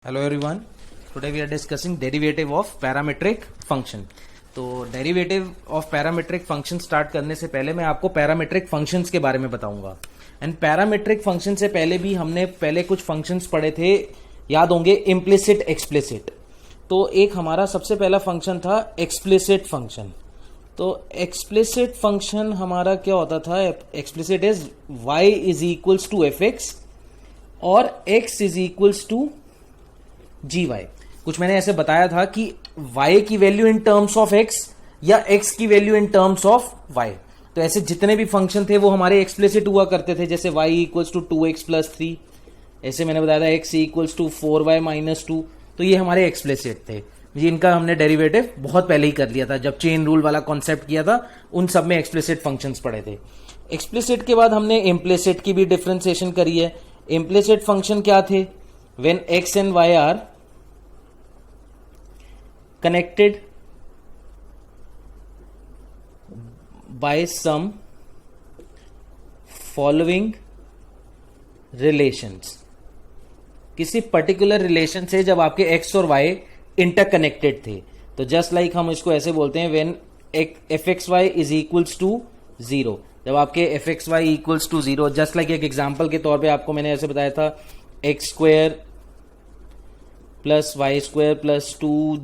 Hello everyone. Today we are discussing derivative of parametric function. तो derivative of parametric function start करने से पहले मैं आपको पैरामीट्रिक फंक्शंस के बारे में बताऊंगा. एंड पैरामीट्रिक फंक्शन से पहले भी हमने पहले कुछ फंक्शंस पढ़े थे, याद होंगे, इम्प्लिसिट एक्सप्लिसिट. तो एक हमारा सबसे पहला फंक्शन था एक्सप्लिसिट फंक्शन. तो एक्सप्लिसिट फंक्शन हमारा क्या होता था? Explicit is y is equals to F X और x is equals to G Y. कुछ मैंने ऐसे बताया था कि y की value in terms of x या x की value in terms of y. तो ऐसे जितने भी फंक्शन थे वो हमारे एक्सप्लिसिट हुआ करते थे, जैसे y equals to 2x plus 3. ऐसे मैंने बताया था x equals to 4y minus 2. तो ये हमारे एक्सप्लिसिट थे, जिनका हमने डेरिवेटिव बहुत पहले ही कर लिया था. जब चेन रूल वाला कॉन्सेप्ट किया था उन सब में एक्सप्लिसिट फंक्शंस पढ़े थे. एक्सप्लिसिट के बाद हमने इम्प्लिसिट की भी डिफ्रेंसिएशन करी है. इम्प्लिसिट फंक्शन क्या थे? When x and y are connected by some following relations. किसी पर्टिकुलर रिलेशन से जब आपके x और y इंटरकनेक्टेड थे, तो जस्ट लाइक हम इसको ऐसे बोलते हैं when F X Y is equals to 0. जब आपके F X Y equals to 0, just like एक एग्जांपल के तौर पे आपको मैंने ऐसे बताया था X square plus Y square plus 2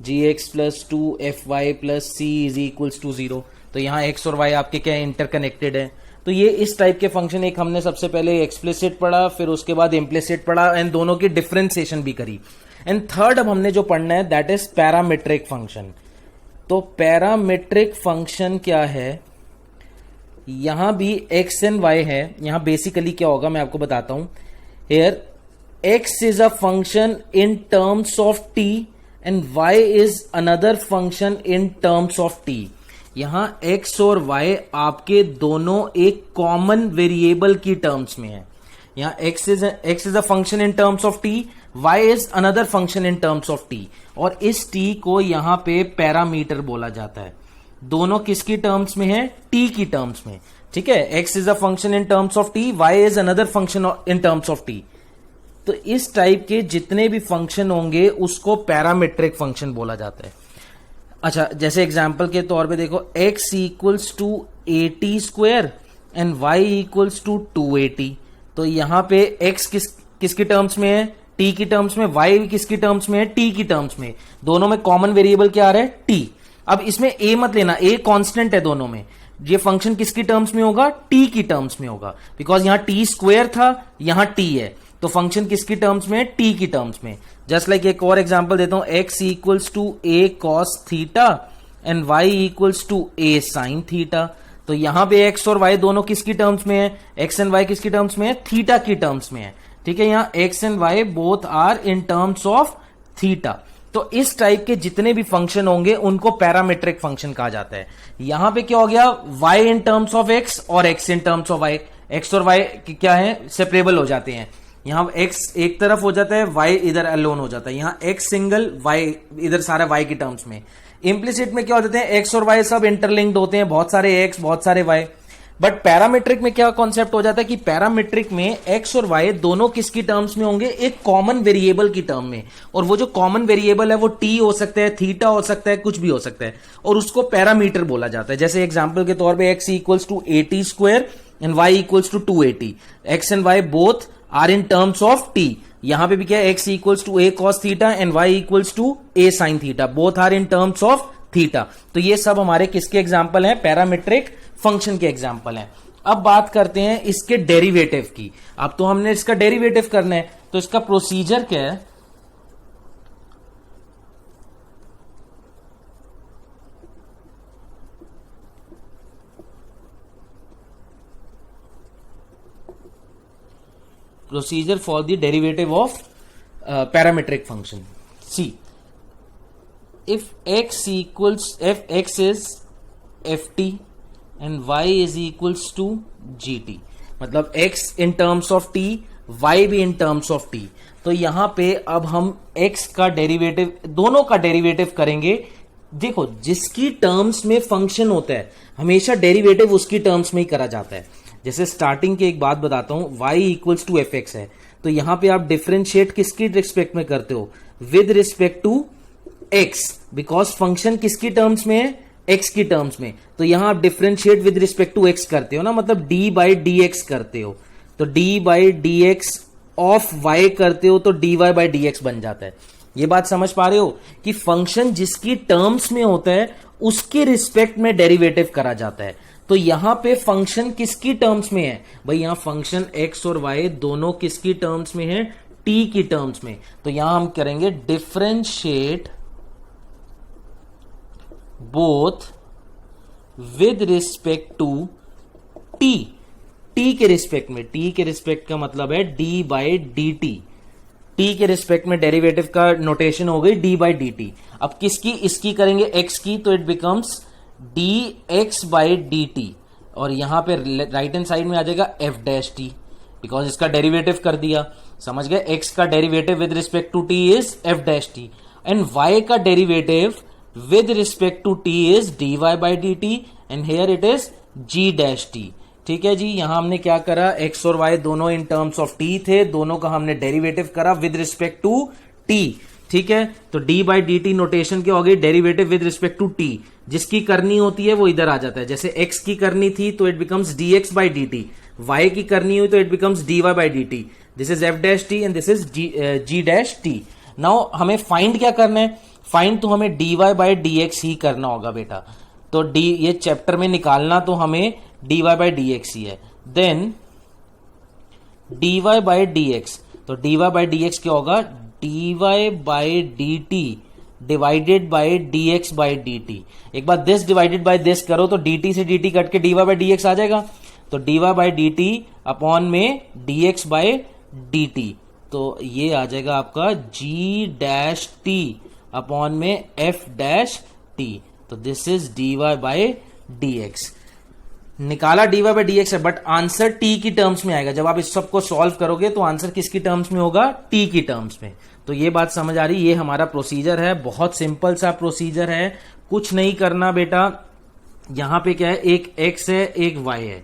G X plus 2 F Y plus C is equals to 0. तो यहाँ x और y आपके क्या इंटरकनेक्टेड है. तो ये इस टाइप के फंक्शन, एक हमने सबसे पहले एक्सप्लिसिट पढ़ा, फिर उसके बाद इम्प्लिसिट पढ़ा, एंड दोनों की डिफ्रेंसिएशन भी करी. एंड थर्ड अब हमने जो पढ़ना है दैट इज पैरामीट्रिक फंक्शन. तो पैरामीट्रिक फंक्शन क्या है? यहां भी x एंड y है. यहां बेसिकली क्या होगा मैं आपको बताता हूं. Here x is a function in terms of t and y is another function in terms of t. यहां x और y आपके दोनों एक कॉमन वेरिएबल की टर्म्स में है. यहां x is a function in terms of t, y is another function in terms of t. और इस t को यहां पे पैरामीटर बोला जाता है. दोनों किसकी टर्म्स में है? t की टर्म्स में. ठीक है, x is a function in terms of t, y is another function in terms of t. तो इस टाइप के जितने भी फंक्शन होंगे उसको पैरामीट्रिक फंक्शन बोला जाता है. अच्छा, जैसे एग्जांपल के तौर पे देखो, x equals to 80 square and y equals to 280. तो यहां पे x किसकी टर्म्स में है? t की टर्म्स में. y किसकी टर्म्स में है? t की टर्म्स में. दोनों में कॉमन वेरिएबल क्या आ रहा है? t. अब इसमें a मत लेना, a कांस्टेंट है दोनों में. ये फंक्शन किसकी टर्म्स में होगा? t की टर्म्स में होगा, बिकॉज यहां t स्क्वायर था, यहां t है. तो फंक्शन किसकी टर्म्स में है? t की टर्म्स में. जस्ट लाइक एक और एग्जांपल देता हूं, x equals to a cos theta and y equals to a sin theta. तो यहां पे x और y दोनों किसकी टर्म्स में है? x एंड y किसकी टर्म्स में है? थीटा की टर्म्स में है. ठीक है, यहां x and y both are in terms of theta. तो इस टाइप के जितने भी फंक्शन होंगे उनको पैरामीट्रिक फंक्शन कहा जाता है. यहां पे क्या हो गया? y in terms of x और x in terms of y. x और y क्या है? सेपरेबल हो जाते हैं. यहां x एक तरफ हो जाता है, y इधर अलोन हो जाता है. यहां x सिंगल, y इधर सारा y की टर्म्स में. इम्प्लिसिट में क्या हो जाते हैं? x और y सब इंटरलिंक्ड होते हैं, बहुत सारे x बहुत सारे y. बट पैरामीट्रिक में क्या कॉन्सेप्ट हो जाता है कि पैरामीट्रिक में x और y दोनों किसकी टर्म्स में होंगे? एक कॉमन वेरिएबल की टर्म में. और वो जो कॉमन वेरिएबल है वो t हो सकता है, थीटा हो सकता है, कुछ भी हो सकता है, और उसको पैरामीटर बोला जाता है. जैसे एग्जांपल के तौर पे x equals to 80 square and y equals to 280. x and y both are in terms of t. यहां पे भी क्या है? x equals to a cos theta and y equals to a sin theta, both are in terms of theta. तो ये सब हमारे किसके एग्जांपल हैं? पैरामीट्रिक फंक्शन के एग्जांपल हैं. अब बात करते हैं इसके डेरिवेटिव की. अब तो हमने इसका डेरिवेटिव करना है, तो इसका प्रोसीजर क्या है? Procedure for the derivative of parametric function. See, if x is ft and y is equals to gt, मतलब x in terms of t, y भी in terms of t. तो यहां पे अब हम x का डेरिवेटिव, दोनों का डेरिवेटिव करेंगे. देखो, जिसकी टर्म्स में फंक्शन होता है हमेशा डेरिवेटिव उसकी टर्म्स में ही करा जाता है. जैसे स्टार्टिंग की एक बात बताता हूं, y equals to F X है, तो यहां पे आप डिफरेंशिएट किसकी रिस्पेक्ट में करते हो, with respect to X, because function किसकी टर्म्स में है, एक्स की टर्म्स में। तो यहां आप differentiate with respect to X करते हो ना, मतलब डी बाई डी एक्स करते हो, तो D by D X of Y करते हो तो D Y by D X बन जाता है। ये बात समझ पा रहे हो कि फंक्शन जिसकी टर्म्स में होता है उसके रिस्पेक्ट में डेरिवेटिव करा जाता है। तो यहां पे फंक्शन किसकी टर्म्स में है भाई, यहां फंक्शन एक्स और वाई दोनों किसकी टर्म्स में है, टी की टर्म्स में। तो यहां हम करेंगे differentiate both with respect to T, T के रिस्पेक्ट में, टी के रिस्पेक्ट का मतलब है D by D T, T के रिस्पेक्ट में डेरिवेटिव का नोटेशन हो गई डी बाई डी टी। अब किसकी, इसकी करेंगे एक्स की, तो it becomes d x by D T, और यहां पे राइट हैंड साइड में आ जाएगा एफ डैश टी, बिकॉज इसका डेरिवेटिव कर दिया, समझ गए। एक्स का derivative with respect to t is f dash t, and y का derivative with respect to t is d Y by D t, and here it is g dash t. ठीक है जी, यहां हमने क्या करा, एक्स और Y दोनों इन terms of T थे, दोनों का हमने डेरिवेटिव करा विद रिस्पेक्ट टू टी। ठीक है, तो D by D T notation क्या हो गई, derivative with respect to T, जिसकी करनी होती है वो इधर आ जाता है। जैसे एक्स की करनी थी तो it becomes d x by D T, y की करनी हुई तो it becomes d Y by D t, this is f dash t and this is g dash t. Now हमें फाइंड क्या करना है, फाइंड तो हमें d Y by D x ही करना होगा बेटा। तो डी, ये चैप्टर में निकालना तो हमें d Y by D x ही है। Then d Y by D x, तो D Y by D x क्या होगा, d Y by D t divided by D x by D t. एक बार दिस डिवाइडेड बाई दिस करो तो d t से डी टी कट के d Y by D x आ जाएगा, तो D Y by D t upon में d x by D t, तो ये आ जाएगा आपका जी डैश टी अपॉन में एफ डैश टी, तो this is d Y by D x. निकाला d Y by D x है, बट आंसर टी की टर्म्स में आएगा। जब आप इस सबको सॉल्व करोगे तो आंसर किसकी टर्म्स में होगा, टी की टर्म्स में। तो ये बात समझ आ रही, ये हमारा प्रोसीजर है, बहुत सिंपल सा प्रोसीजर है, कुछ नहीं करना बेटा। यहां पे क्या है, एक एक्स है एक वाई है,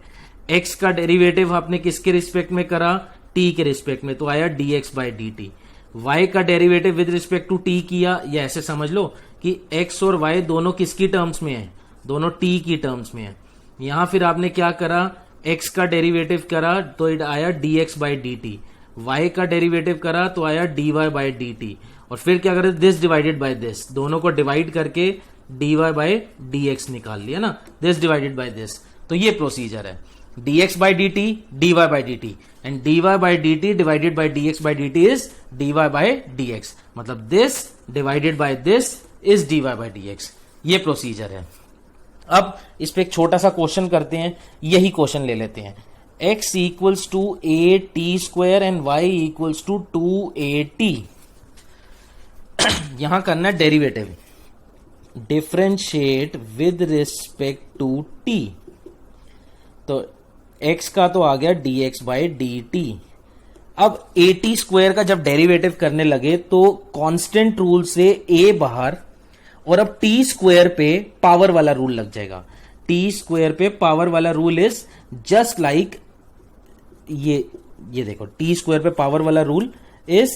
एक्स का डेरिवेटिव आपने किसके रिस्पेक्ट में करा, टी के रिस्पेक्ट में, तो आया D x by D T. Y का derivative with respect to t किया, या ऐसे समझ लो कि एक्स और वाई दोनों किसकी टर्म्स में है, दोनों टी की टर्म्स में है। यहां फिर आपने क्या करा, एक्स का डेरिवेटिव करा तो इट आया D x by D T, Y का डेरिवेटिव करा तो आया D Y by D T, और फिर क्या करे, दिस डिवाइडेड बाई दिस, दोनों को डिवाइड करके D Y by D X निकाल लिया ना, दिस डिवाइडेड बाई दिस। तो ये प्रोसीजर है, d x by D T, D Y by D t, and d Y by D t divided by D x by D t is d Y by D x, मतलब this divided by this is d Y by D x. ये procedure है। अब इस पे एक छोटा सा question करते हैं, यही क्वेश्चन ले लेते हैं। x equals to A T square and y equals to 2at। यहां करना है derivative, differentiate with respect to t। तो x का तो आ गया dx बाई डी टी। अब ए टी स्क्वायर का जब डेरिवेटिव करने लगे तो कांस्टेंट रूल से a बाहर, और अब टी स्क्वायर पे पावर वाला रूल लग जाएगा। टी स्क्वायर पे पावर वाला रूल इज जस्ट लाइक ये देखो, टी स्क्वायर पे पावर वाला रूल इज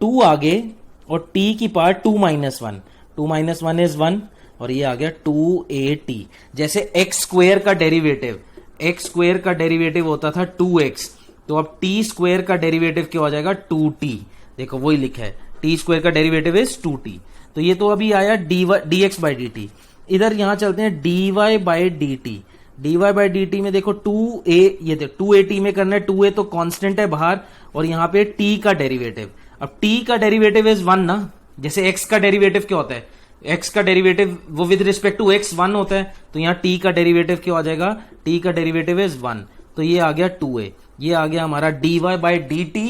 2 आगे और टी की पावर 2 माइनस 1, 2 माइनस 1 इज 1, और ये आ गया 2at। जैसे एक्स स्क्वायर का डेरिवेटिव, एक्स स्क्वायर का डेरिवेटिव होता था 2x, तो अब टी स्क्वायर का डेरिवेटिव क्या हो जाएगा, 2t। देखो वही लिखा है, टी स्क्वायर का डेरिवेटिव इज 2t। तो ये तो अभी आया D x by D T. इधर यहां चलते हैं D Y by D T. D Y by D T में देखो 2a, ये देखो 2at में करना है, 2a तो कांस्टेंट है बाहर, और यहां पे t का डेरिवेटिव। अब t का डेरिवेटिव इज 1 ना, जैसे x का डेरिवेटिव क्या होता है, x का डेरिवेटिव वो विद रिस्पेक्ट टू x 1 होता है, तो यहां t का डेरिवेटिव क्या हो जाएगा, t का डेरिवेटिव इज 1, तो ये आ गया 2a। ये आ गया हमारा d Y by D t,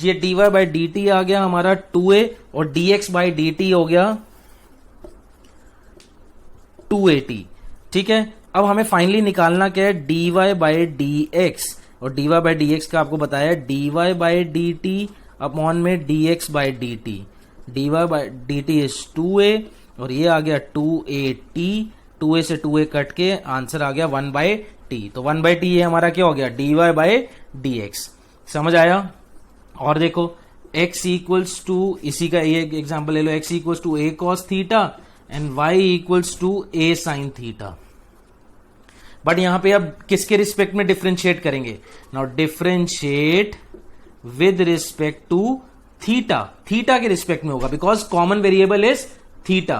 ये d Y by D t आ गया हमारा 2a, और d x by D t हो गया 2at। ठीक है, अब हमें फाइनली निकालना क्या है, d Y by D x, और d Y by D x का आपको बताया d Y by D t upon में d x by D T. D Y by D t is 2a, और ये आ गया 2at, 2a से 2a कट के आंसर आ गया 1 बाई टी। तो 1 बाई टी ये हमारा क्या हो गया, d Y by D x. समझ आया। और देखो x इक्वल्स टू, इसी का ये एग्जाम्पल ले लो, x equals to a cos theta and y equals to a sin theta. But यहां पे अब किसके रिस्पेक्ट में डिफरेंशिएट करेंगे? Now differentiate with respect to theta, theta के रिस्पेक्ट में होगा because common variable is theta.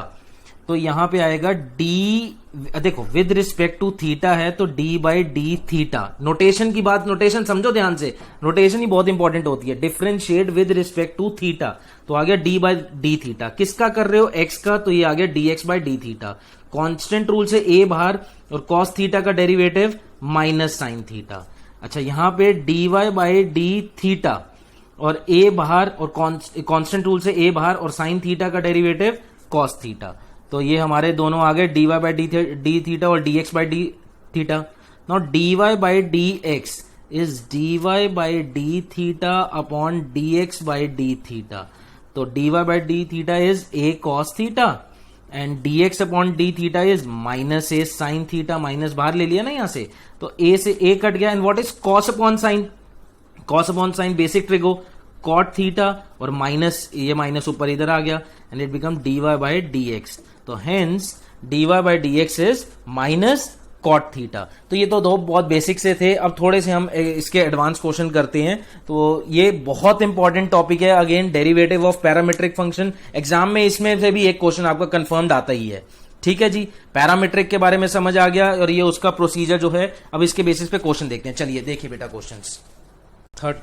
तो यहां पे आएगा डी, देखो विद रिस्पेक्ट टू थीटा है तो D by d theta. Notation की बात, नोटेशन समझो ध्यान से, नोटेशन ही बहुत इंपॉर्टेंट होती है। Differentiate with respect to theta, तो आ गया डी बाई डी थीटा। किसका कर रहे हो? एक्स का, तो ये आ गया d x by d theta. Constant rule से ए बाहर और कॉस थीटा का डेरिवेटिव माइनस साइन थीटा। अच्छा यहां पे d Y by d theta और ए बाहर और कांस्टेंट रूल से ए बाहर और साइन थीटा का डेरिवेटिव कॉस थीटा। तो ये हमारे दोनों आ गए d Y by d theta और d x by d theta. Now d Y by D x is d Y by d theta upon d x by d theta. तो D Y by d theta is a cos theta and d x upon d theta is minus a sine theta. Minus बाहर ले लिया ना यहां से, तो a से a cut गया। And what is cos upon sine? Cos upon sine basic trick हो, कॉट थीटा और माइनस, ये माइनस ऊपर इधर आ गया and it become d Y by D x. तो hence d Y by D x is minus cot theta. तो ये तो दो बहुत बेसिक से थे। अब थोड़े से हम इसके एडवांस क्वेश्चन करते हैं। तो ये बहुत इंपॉर्टेंट टॉपिक है, again derivative of parametric function. Exam में इसमें से भी एक क्वेश्चन आपका कंफर्म्ड आता ही है। ठीक है जी, पैरामीट्रिक के बारे में समझ आ गया और ये उसका प्रोसीजर जो है। अब इसके बेसिस पे क्वेश्चन देखते हैं। चलिए देखिए बेटा questions. Third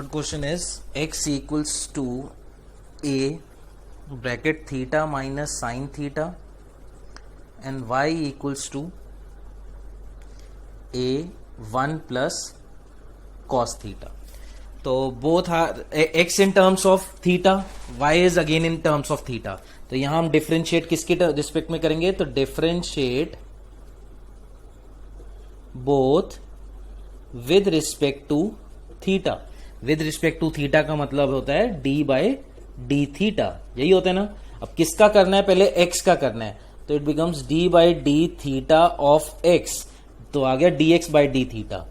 question is x equals to a bracket theta minus sine theta and y equals to a 1 plus cos theta. तो both are x in terms of theta, y is again in terms of theta. तो यहां हम differentiate किसके respect में करेंगे? तो differentiate both with respect to theta. With respect to theta का मतलब होता है डी बाई डी थीटा, यही होता है ना। अब किसका करना है? पहले एक्स का करना है, तो it becomes D by d theta of x. तो आ गया d x by d theta.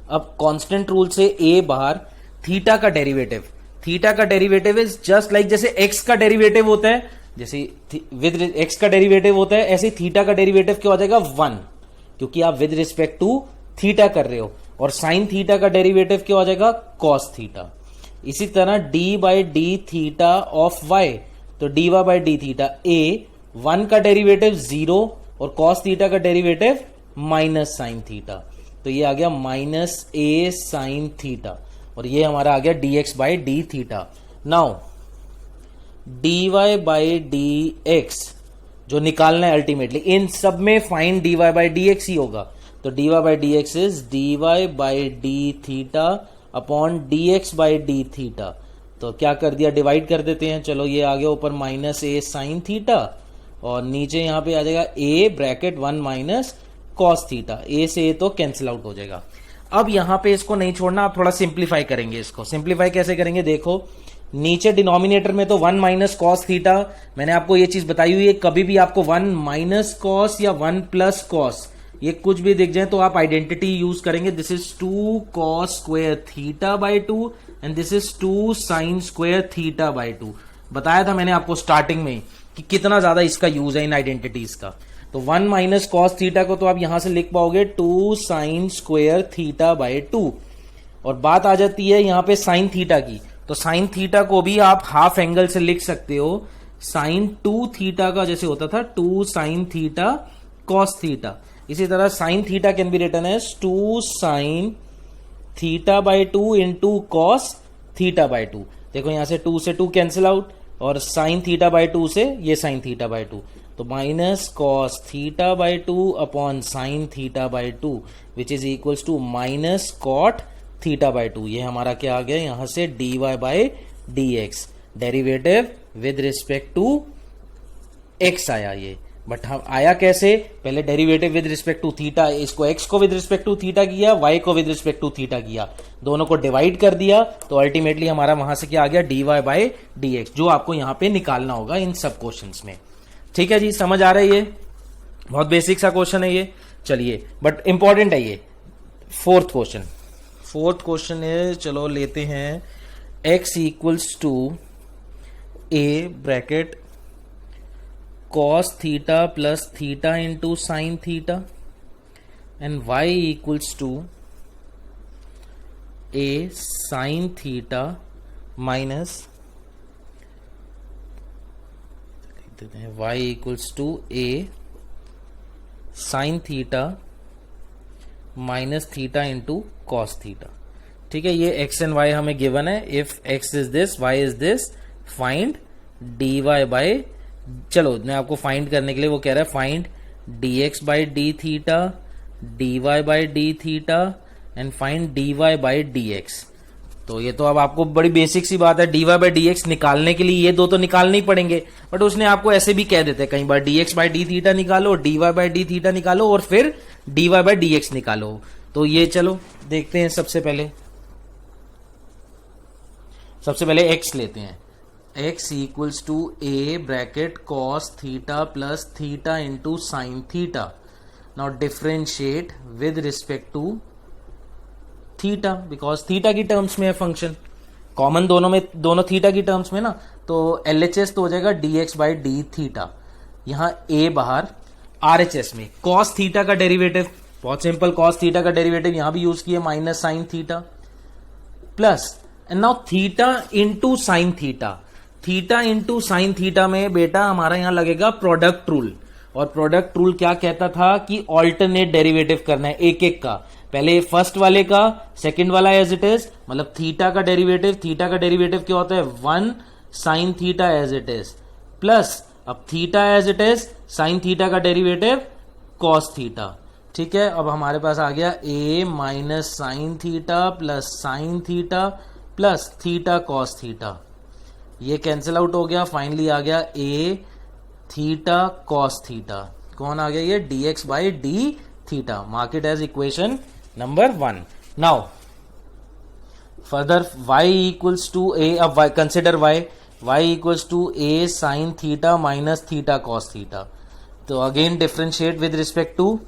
अब कांस्टेंट रूल से ए बाहर, थीटा का डेरिवेटिव, थीटा का डेरिवेटिव इज जस्ट लाइक जैसे एक्स का डेरिवेटिव होता है, जैसे विद एक्स का डेरिवेटिव होता है ऐसे थीटा का डेरिवेटिव क्या हो जाएगा? 1, क्योंकि आप विद रिस्पेक्ट टू थीटा कर रहे हो। और साइन थीटा का डेरिवेटिव क्या हो जाएगा? Cos theta. इसी तरह d by d theta of y, तो D Y by d theta, a 1 का डेरिवेटिव 0 और कॉस थीटा का डेरिवेटिव माइनस साइन थीटा। तो ये आ गया माइनस ए साइन थीटा और ये हमारा आ गया d x by d theta. Now d Y by D x जो निकालना है अल्टीमेटली, इन सब में find d Y by D x ही होगा। तो D Y by D x is d Y by d theta upon d x by d theta. तो क्या कर दिया? डिवाइड कर देते हैं। चलो ये आ गया ऊपर माइनस ए साइन थीटा और नीचे यहां पे आ जाएगा A bracket 1 minus cos theta. ए से ए तो कैंसिल आउट हो जाएगा। अब यहां पे इसको नहीं छोड़ना, आप थोड़ा सिंप्लीफाई करेंगे। इसको सिंप्लीफाई कैसे करेंगे? देखो नीचे डिनोमिनेटर में तो 1 माइनस कॉस थीटा, मैंने आपको ये चीज बताई हुई है, कभी भी आपको 1 माइनस कॉस या 1 प्लस कॉस ये कुछ भी दिख जाए तो आप आइडेंटिटी यूज करेंगे। This is 2 cos square theta by 2 and this is 2 sine square theta by 2। बताया था मैंने आपको स्टार्टिंग में कि कितना ज्यादा इसका यूज है इन आइडेंटिटीज का। तो 1 माइनस कॉस थीटा को तो आप यहां से लिख पाओगे 2 साइन स्क्वायर थीटा बाई 2। और बात आ जाती है यहां पे साइन थीटा की, तो साइन थीटा को भी आप हाफ एंगल से लिख सकते हो। साइन 2 थीटा का जैसे होता था 2 साइन थीटा कॉस थीटा, इसी तरह sine theta can be written as 2 sine theta by 2 into cos theta by 2। देखो यहां से 2 से 2 कैंसिल आउट और साइन थीटा बाई 2 से ये साइन थीटा बाई 2, तो minus cos theta by 2 upon sine theta by 2 which is equals to minus cot theta by 2। ये हमारा क्या आ गया? यहां से d Y by D x, derivative with respect to x आया ये। बट हम आया कैसे? पहले derivative with respect to theta, इसको एक्स को विद रिस्पेक्ट टू थीटा किया, वाई को विद रिस्पेक्ट टू थीटा किया, दोनों को डिवाइड कर दिया, तो अल्टीमेटली हमारा वहां से क्या आ गया? D Y by D x, जो आपको यहां पे निकालना होगा इन सब क्वेश्चंस में। ठीक है जी, समझ आ रही है? बहुत बेसिक सा क्वेश्चन है ये। चलिए, बट इंपॉर्टेंट है ये। फोर्थ फोर्थ क्वेश्चन है, चलो लेते हैं x equals to a bracket cos theta plus theta into sine theta and y equals to a sine theta minus देते हैं y equals to a sine theta minus theta into cos theta. ठीक है, ये x and y हमें given है। If x is this, y is this, find dy by, चलो मैं आपको फाइंड करने के लिए वो कह रहा है find dx by d theta, dy by d theta and find dy by dx। तो ये तो अब आपको बड़ी बेसिक सी बात है, dy बाय dx निकालने के लिए ये दो तो निकालने ही पड़ेंगे, बट उसने आपको ऐसे भी कह देते हैं कई बार dx बाय डी थीटा निकालो, dy बाय डी थीटा निकालो और फिर dy बाय dx निकालो। तो ये चलो देखते हैं। सबसे पहले x लेते हैं। x equals to a bracket cos theta plus theta into sine theta. Now differentiate with respect to theta, because theta की टर्म्स में है फंक्शन, कॉमन दोनों थीटा की टर्म्स में ना, तो LHS तो हो जाएगा dx बाई डी थीटा, यहां a बाहर, RHS में cos थीटा का डेरिवेटिव, बहुत सिंपल, cos थीटा का डेरिवेटिव यहां भी यूज किया minus sine theta plus, and now theta into sine theta. Theta into sine theta में बेटा हमारा यहां लगेगा प्रोडक्ट रूल, और प्रोडक्ट रूल क्या कहता था कि ऑल्टरनेट डेरिवेटिव करना है एक एक का, पहले फर्स्ट वाले का, सेकंड वाला एज इट इज, मतलब थीटा का डेरिवेटिव क्या होता है 1 sine theta as it is plus, अब theta as it is, sine theta का डेरिवेटिव कॉस थीटा। ठीक है, अब हमारे पास आ गया a minus sine theta plus sine theta plus theta cos theta, ये कैंसिल आउट हो गया, फाइनली आ गया a थीटा कॉस थीटा। कौन आ गया ये dx by d theta, mark it as equation number 1। Now further y equals to a, अब consider y equals to a sine theta minus theta cos theta. तो again differentiate with respect to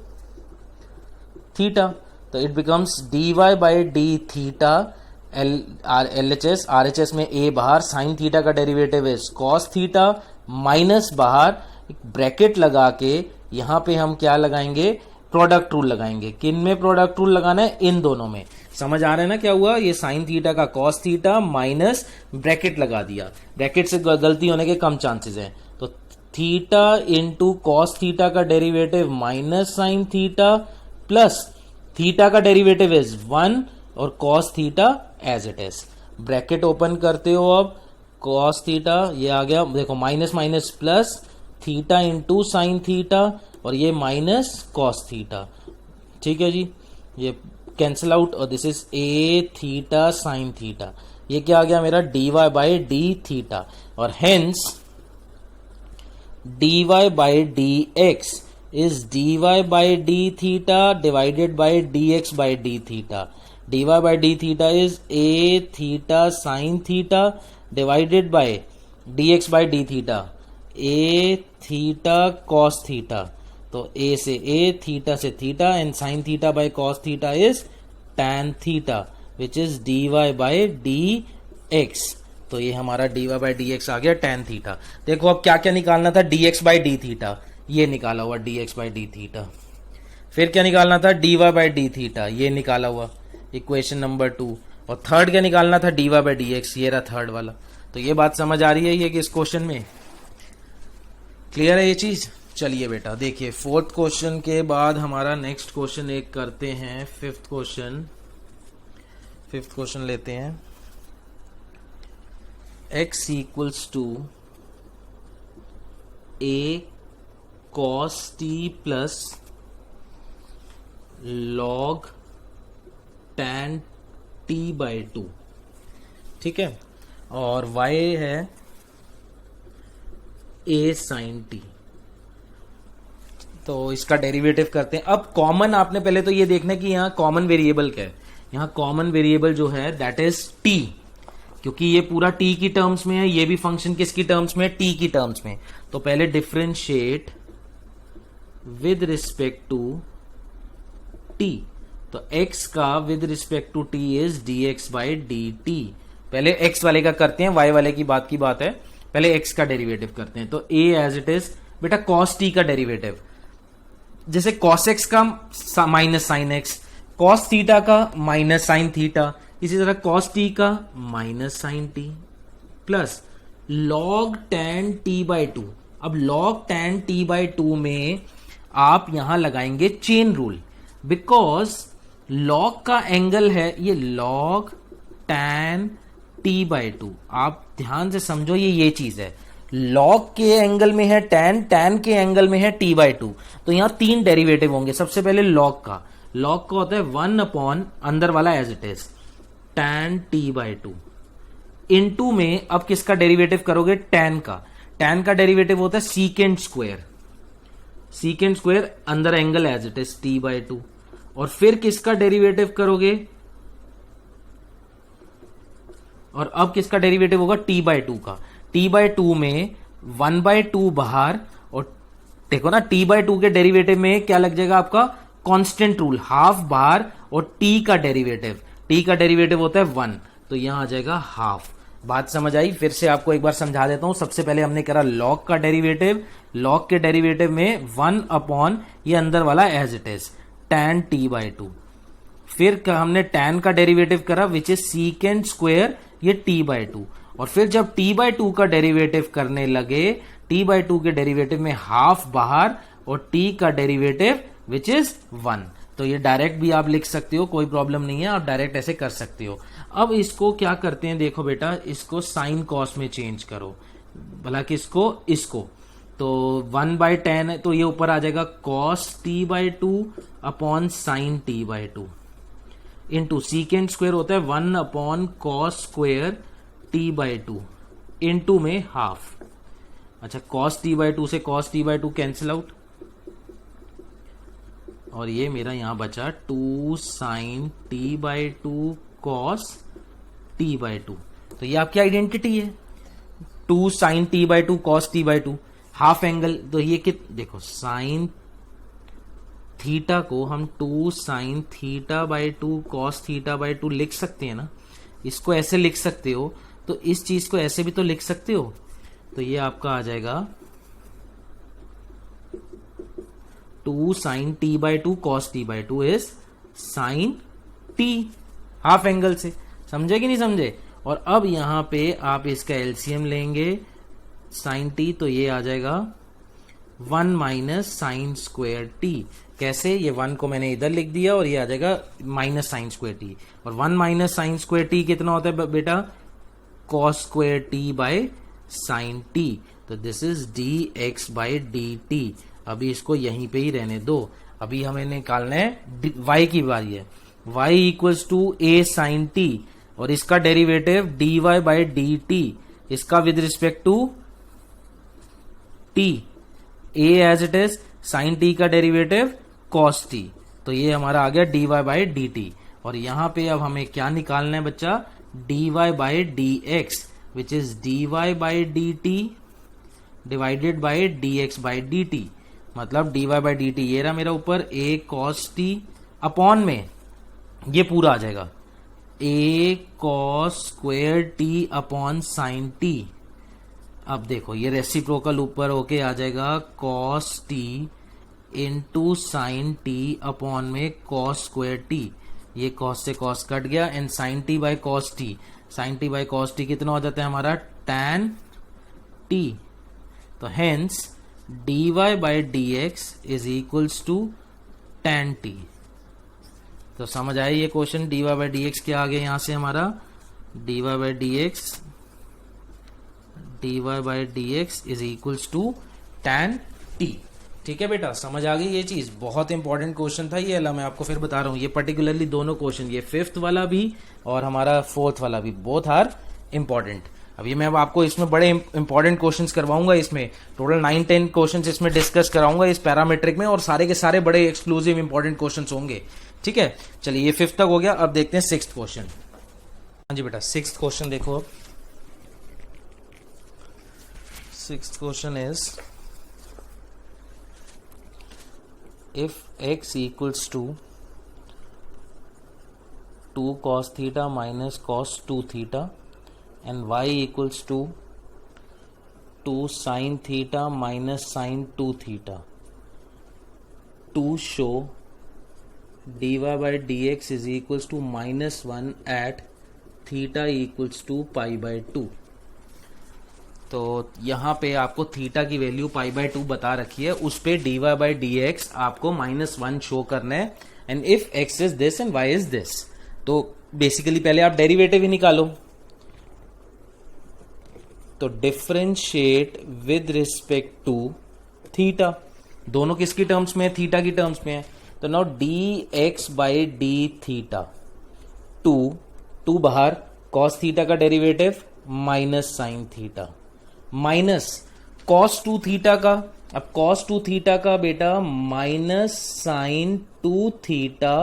theta, तो it becomes dy by d theta, LHS, RHS में a बाहर, sine theta का derivative is cos theta minus बाहर, एक bracket लगा के यहां पे हम क्या लगाएंगे, प्रोडक्ट रूल लगाएंगे। किन में प्रोडक्ट रूल लगाना है, इन दोनों में। समझ आ रहा है ना क्या हुआ, ये साइन थीटा का कॉस थीटा माइनस ब्रैकेट लगा दिया, ब्रैकेट से गलती होने के कम चांसेस हैं, तो थीटा इंटू कॉस थीटा का derivative minus sine theta plus theta का डेरिवेटिव इज 1 और cos theta as it is, bracket open करते हो, अब कॉस थीटा ये आ गया, देखो minus minus plus, theta into sine theta और ये माइनस कॉस थीटा। ठीक है जी, ये कैंसिल आउट और this is a theta sine theta, ये क्या आ गया मेरा dy बाई डी थीटा, और hence dy by D x is dy by d theta divided by dx by d theta. dy by d theta is a theta sine theta divided by dx by d theta, a theta cos theta, तो a से a, theta से theta, and sign theta by cos theta is tan theta which is dy by D x. तो ये हमारा dy by D x आ गया tan theta. देखो अब क्या क्या निकालना था, dx बाई डी थीटा, ये निकाला हुआ dx बाई डी थीटा, फिर क्या निकालना था dy बाई डी थीटा, ये निकाला हुआ इक्वेशन नंबर 2, और थर्ड क्या निकालना था dy बाई डी एक्स, ये रहा थर्ड वाला। तो ये बात समझ आ रही है ये कि इस क्वेश्चन में क्लियर है ये चीज। चलिए बेटा देखिए, फोर्थ क्वेश्चन के बाद हमारा नेक्स्ट क्वेश्चन एक करते हैं, फिफ्थ क्वेश्चन लेते हैं। x equals to a cos t plus log tan t by 2, ठीक है, और y है a sin t। तो इसका डेरिवेटिव करते हैं। अब कॉमन आपने पहले तो ये देखना है कि यहाँ कॉमन वेरिएबल क्या है, यहाँ कॉमन वेरिएबल जो है दैट इज t, क्योंकि ये पूरा t की टर्म्स में है, ये भी फंक्शन किसकी टर्म्स में है, t की टर्म्स में। तो पहले differentiate with respect to t, तो x का with respect to t is dx by dt। पहले x वाले का करते हैं, y वाले की बात है, पहले x का डेरिवेटिव करते हैं। तो a एज इट इज बेटा cos t का डेरिवेटिव, जैसे cos x का minus sine x, cos theta का माइनस साइन थीटा, इसी तरह cos t का minus sine t plus log tan t by two. अब log tan t by two में आप यहां लगाएंगे चेन रूल, बिकॉज log का एंगल है ये log tan t by two. आप ध्यान से समझो, ये चीज है, log के एंगल में है tan के एंगल में है t बाई टू। तो यहां तीन डेरिवेटिव होंगे। सबसे पहले log का होता है 1 अपॉन अंदर वाला as it is tan t by two, into में अब किसका डेरिवेटिव करोगे, tan का डेरिवेटिव होता है सीकेंड स्क्वायर अंदर angle as it is t by two, और फिर किसका डेरिवेटिव करोगे, और अब किसका डेरिवेटिव होगा t बाई टू का। t बाई टू में 1 बाई टू बाहर, और देखो ना t बाई टू के डेरिवेटिव में क्या लग जाएगा आपका, कांस्टेंट रूल, हाफ बाहर, और t का डेरिवेटिव होता है 1, तो यहां आ जाएगा हाफ। बात समझ आई? फिर से आपको एक बार समझा देता हूं। सबसे पहले हमने करा log का डेरिवेटिव, log के डेरिवेटिव में 1 अपॉन ये अंदर वाला as it is tan t by two, फिर हमने tan का डेरिवेटिव करा विच इज सीकेंड स्क्वायर ये t बाई टू, और फिर जब t बाई टू का डेरिवेटिव करने लगे, t बाई टू के डेरिवेटिव में हाफ बाहर और t का डेरिवेटिव विच इज 1। तो ये डायरेक्ट भी आप लिख सकते हो, कोई प्रॉब्लम नहीं है, आप डायरेक्ट ऐसे कर सकते हो। अब इसको क्या करते हैं, देखो बेटा, इसको साइन कॉस में चेंज करो, भला इसको तो 1 बाई टेन है, तो ये ऊपर आ जाएगा cos t by two upon sine t by two, into secant square होता है 1 upon cos square t by two, into में हाफ। अच्छा, कॉस टी बाई टू से cos t by two cancel out, और ये मेरा यहां बचा 2 sine t by two cos t by two. तो ये आपकी आइडेंटिटी है, 2 sine t by two cos t by two, half angle. तो ये देखो साइन थीटा को हम 2 sine theta by two cos theta by two लिख सकते हैं ना, इसको ऐसे लिख सकते हो, तो इस चीज को ऐसे भी तो लिख सकते हो। तो ये आपका आ जाएगा 2 sine t by two cos t by two is sine t, half angle से। समझे कि नहीं समझे? और अब यहां पे आप इसका एलसीएम लेंगे साइन टी, तो ये आ जाएगा 1 माइनस साइन स्क्वायर टी। कैसे? ये 1 को मैंने इधर लिख दिया और ये आ जाएगा माइनस साइन स्क्वायर टी, और 1 माइनस साइन स्क्वायर टी कितना होता है बेटा, cos square t by sine t. तो this is d x by D t. अभी इसको यहीं पे ही रहने दो, अभी हमें निकालना है y की बारी है, y equals to a sine t, और इसका derivative d Y by D t, इसका with respect to t, a as it is, sine t का डेरिवेटिव कॉस टी, तो ये हमारा आ गया d Y by D T. और यहां पे अब हमें क्या निकालना है बच्चा, d Y by D x which is d Y by D t divided by D x by D t. मतलब d Y by D t ये रहा मेरा ऊपर, ए कॉस टी अपॉन में ये पूरा आ जाएगा a cos square t upon sine t. अब देखो ये रेसिप्रोकल ऊपर होके आ जाएगा cos t into sine t upon में कॉस स्क्वेयर टी, ये कॉस से कॉस कट गया, and sine t by cos t, sine t by cos t कितना हो जाता है हमारा, टैन टी। तो hence dy by D x is equals to tan t। तो समझ आया ये question, dy by D x क्या आ गया यहां से हमारा, dy by D x is equals to tan t। ठीक है बेटा, समझ आ गई ये चीज, बहुत इंपॉर्टेंट क्वेश्चन था ये। अल्लाह मैं आपको फिर बता रहा हूं, ये पर्टिकुलरली दोनों क्वेश्चन, ये 5th वाला भी और हमारा 4th वाला भी, बोथ आर इंपॉर्टेंट। अब ये मैं अब आपको इसमें बड़े इंपॉर्टेंट क्वेश्चंस करवाऊंगा, इसमें टोटल 9-10 क्वेश्चंस इसमें डिस्कस कराऊंगा इस पैरामीट्रिक में, और सारे के सारे बड़े एक्सक्लूसिव इंपॉर्टेंट क्वेश्चंस होंगे। ठीक है, चलिए ये 5th तक हो गया, अब देखते हैं 6th क्वेश्चन। हाँ जी बेटा, 6th क्वेश्चन देखो। अब 6th question is if x equals to 2 cos theta minus cos 2 theta and y equals to 2 sin theta minus sin 2 theta to show dy by dx is equals to minus 1 at theta equals to pi by 2। तो यहाँ पे आपको theta की value pi by 2 बता रखी है, उस पे dy बाय dx आपको -1 शो करना है। And if x is this and y is this, तो बेसिकली पहले आप डेरिवेटिव ही निकालो। तो differentiate with respect to theta, दोनों किसकी टर्म्स में है? थीटा की टर्म्स में है। तो now dx by d theta, two बाहर, कॉस थीटा का derivative minus sine theta, minus cos 2 theta का, अब कॉस 2 थीटा का बेटा minus sine 2 theta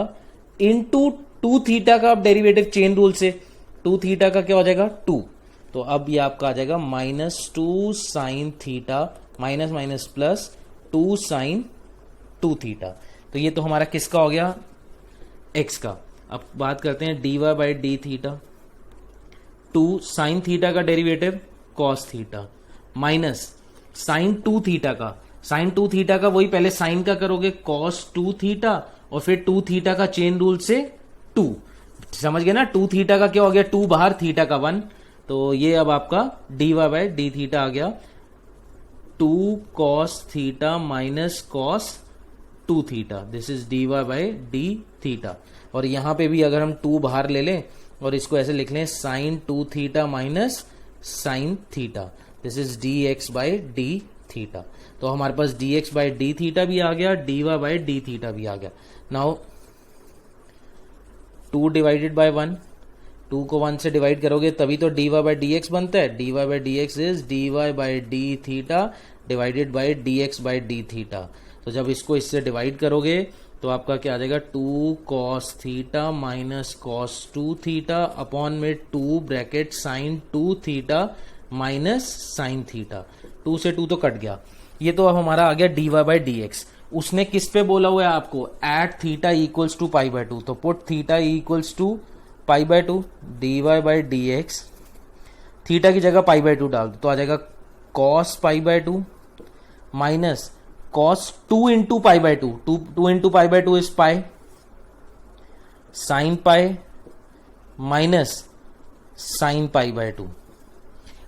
into 2 theta का, अब डेरिवेटिव चेन रूल से 2 थीटा का क्या हो जाएगा 2, तो अब ये आपका आ जाएगा -2 sine theta, minus minus plus 2 sine 2 theta. तो ये तो हमारा किसका हो गया? x का। अब बात करते हैं dy by d theta, 2 sine theta का derivative cos theta minus sine 2 theta का, साइन 2 थीटा का वही पहले साइन का करोगे कॉस 2 थीटा और फिर 2 थीटा का चेन रूल से 2, समझ गए ना? 2 थीटा का क्या हो गया 2 बाहर, थीटा का 1, तो ये अब आपका dy बाई डी थीटा आ गया 2 cos theta minus cos 2 theta, this is dy by d theta. और यहां पे भी अगर हम 2 बाहर ले लें और इसको ऐसे लिख लें sine 2 theta minus sine theta, this is dx by d theta. तो हमारे पास dx बाई डी थीटा भी आ गया, dy बाई डी थीटा भी आ गया। नाउ 2 डिवाइडेड बाय 1, 2 को 1 से डिवाइड करोगे तभी तो dy बाई dx बनता है। dy by dx is dy by d theta divided by dx by d theta. तो जब इसको इससे डिवाइड करोगे तो आपका क्या आ जाएगा 2 cos theta minus cos 2 theta upon में 2 bracket sine 2 theta minus sine theta, 2 से 2 तो कट गया। ये तो अब हमारा आ गया dy बाई dx। उसने किस पे बोला हुआ है आपको? At theta equals to pi by 2, तो put theta equals to pi by 2, dy by dx, theta की जगह पाई बाय 2 डाल दो तो आ जाएगा cos pi by 2 minus cos 2 into pi by 2, 2 into pi by 2 is pi, sine pi minus sine pi by 2।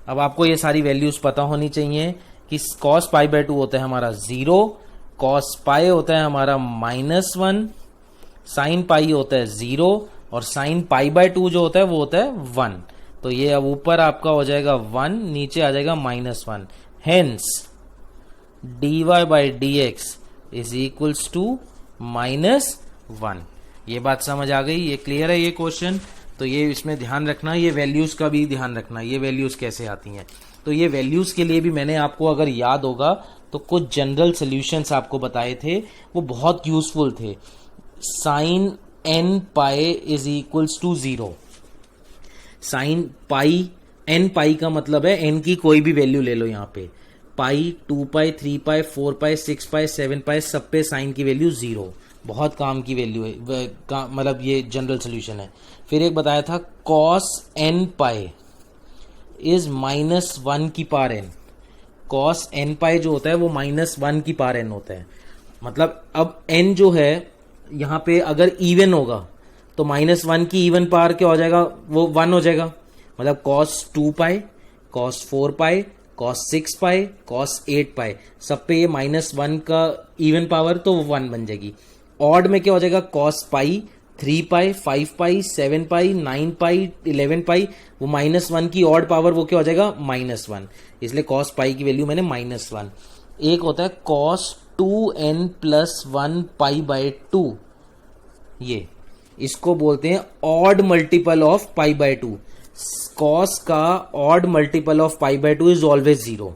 अब आपको ये सारी वैल्यूज पता होनी चाहिए कि cos पाई बाय 2 होता है हमारा 0, cos पाई होता है हमारा -1, साइन पाई होता है 0 और साइन पाई बाय 2 जो होता है वो होता है 1। तो ये अब ऊपर आपका हो जाएगा 1, नीचे आ जाएगा -1, hence dy by dx is equals to -1। ये बात समझ आ गई? ये क्लियर है ये क्वेश्चन? तो ये इसमें ध्यान रखना, ये वैल्यूज का भी ध्यान रखना, ये वैल्यूज कैसे आती हैं। तो ये वैल्यूज के लिए भी मैंने आपको अगर याद होगा तो कुछ जनरल सोल्यूशंस आपको बताए थे, वो बहुत यूजफुल थे। Sine n pi is equals to 0, sine pi n pi का मतलब है n की कोई भी वैल्यू ले लो, यहाँ पे पाई 2 पाई 3 पाई 4 पाई 6 पाई 7 पाई सब पे साइन की वैल्यू 0, बहुत काम की वैल्यू है, मतलब ये जनरल सोल्यूशन है। फिर एक बताया था cos n पाई इज -1 की पावर n, cos n पाई जो होता है वो -1 की पावर n होता है। मतलब अब n जो है यहाँ पे अगर इवन होगा तो -1 की इवन पावर क्या हो जाएगा? वो 1 हो जाएगा। मतलब cos 2 पाई, cos 4 पाई, cos 6 पाई, cos 8 पाई सब पे ये -1 का इवन पावर तो 1 बन जाएगी। ऑड में क्या हो जाएगा? cos पाई 3 पाई 5 पाई 7 पाई 9 पाई 11 पाई, वो -1 की ऑड पावर वो क्या हो जाएगा? -1, इसलिए cos पाई की वैल्यू मैंने -1। एक होता है cos 2n plus 1 pi by 2, ये इसको बोलते हैं odd multiple of pi by 2। cos का odd multiple of pi by 2 is always 0,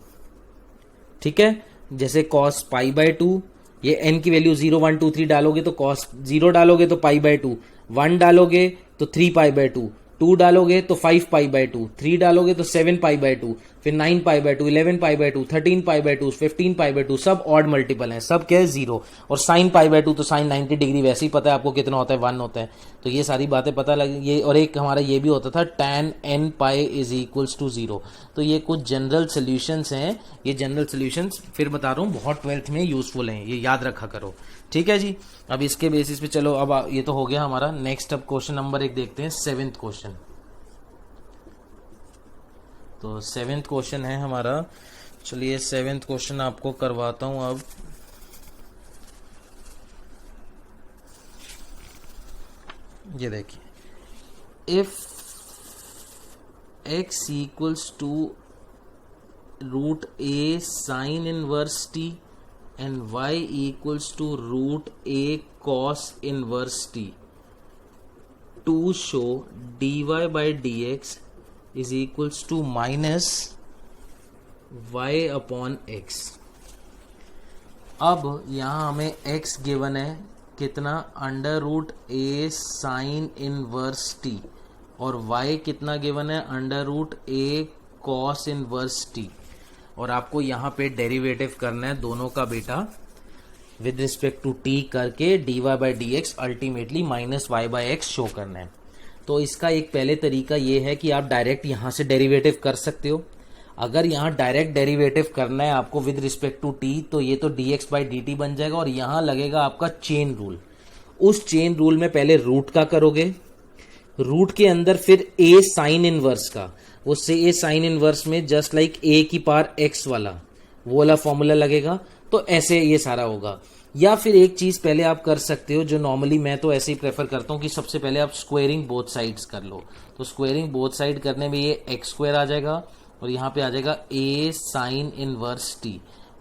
ठीक है? जैसे cos पाई बाय 2, ये n की वैल्यू 0 1 2 3 डालोगे तो cos 0 डालोगे तो पाई बाय 2, 1 डालोगे तो 3 पाई बाय 2, 2 डालोगे तो 5 पाई बाय 2, 3 डालोगे तो 7 पाई बाय 2, फिर 9 पाई by 2, 11 pi by 2, 13 pi by 2, 15 pi by 2, सब ऑड मल्टीपल हैं, सब क्या है 0। और साइन पाई बाय 2 तो साइन 90 डिग्री वैसे ही पता है आपको कितना होता है, 1 होता है। तो ये सारी बातें पता लगी ये। और एक हमारा ये भी होता था tan n pi is equals to 0। तो ये कुछ जनरल सोल्यूशंस हैं। ये जनरल सोल्यूशंस फिर बता रहा हूँ बहुत 12th में यूजफुल हैं, ये याद रखा करो। ठीक है जी। अब इसके बेसिस पे चलो, अब ये तो हो गया हमारा। नेक्स्ट अब क्वेश्चन नंबर 1 देखते हैं, 7th क्वेश्चन। तो 7th क्वेश्चन है हमारा, चलिए 7th क्वेश्चन आपको करवाता हूं अब। ये देखिए, if x equals to root a sine inverse t and y equals to root a cos inverse t, to show dy by dx is equals to minus y upon x। अब यहां हमें x given है कितना, under root a sine inverse t, और y कितना given है, under root a cos inverse t. और आपको यहां पे डेरिवेटिव करना है दोनों का बेटा विद रिस्पेक्ट टू t करके dy by D x ultimately minus y by x show करना है। तो इसका एक पहले तरीका ये है कि आप डायरेक्ट यहां से डेरिवेटिव कर सकते हो। अगर यहां डायरेक्ट डेरिवेटिव करना है आपको विद रिस्पेक्ट टू t, तो ये तो dx बाई dt बन जाएगा, और यहां लगेगा आपका चेन रूल। उस चेन रूल में पहले रूट का करोगे, रूट के अंदर फिर a साइन इनवर्स का, वो से a साइन इनवर्स में जस्ट लाइक a की पावर x वाला वो वाला फॉर्मूला लगेगा। तो ऐसे ये सारा होगा। या फिर एक चीज पहले आप कर सकते हो, जो नॉर्मली मैं तो ऐसे ही प्रेफर करता हूं कि सबसे पहले आप स्क्वेयरिंग बोथ साइड्स कर लो। तो स्क्वेयरिंग बोथ साइड करने में ये एक्स स्क्वायर आ जाएगा, और यहाँ पे आ जाएगा a साइन इनवर्स t,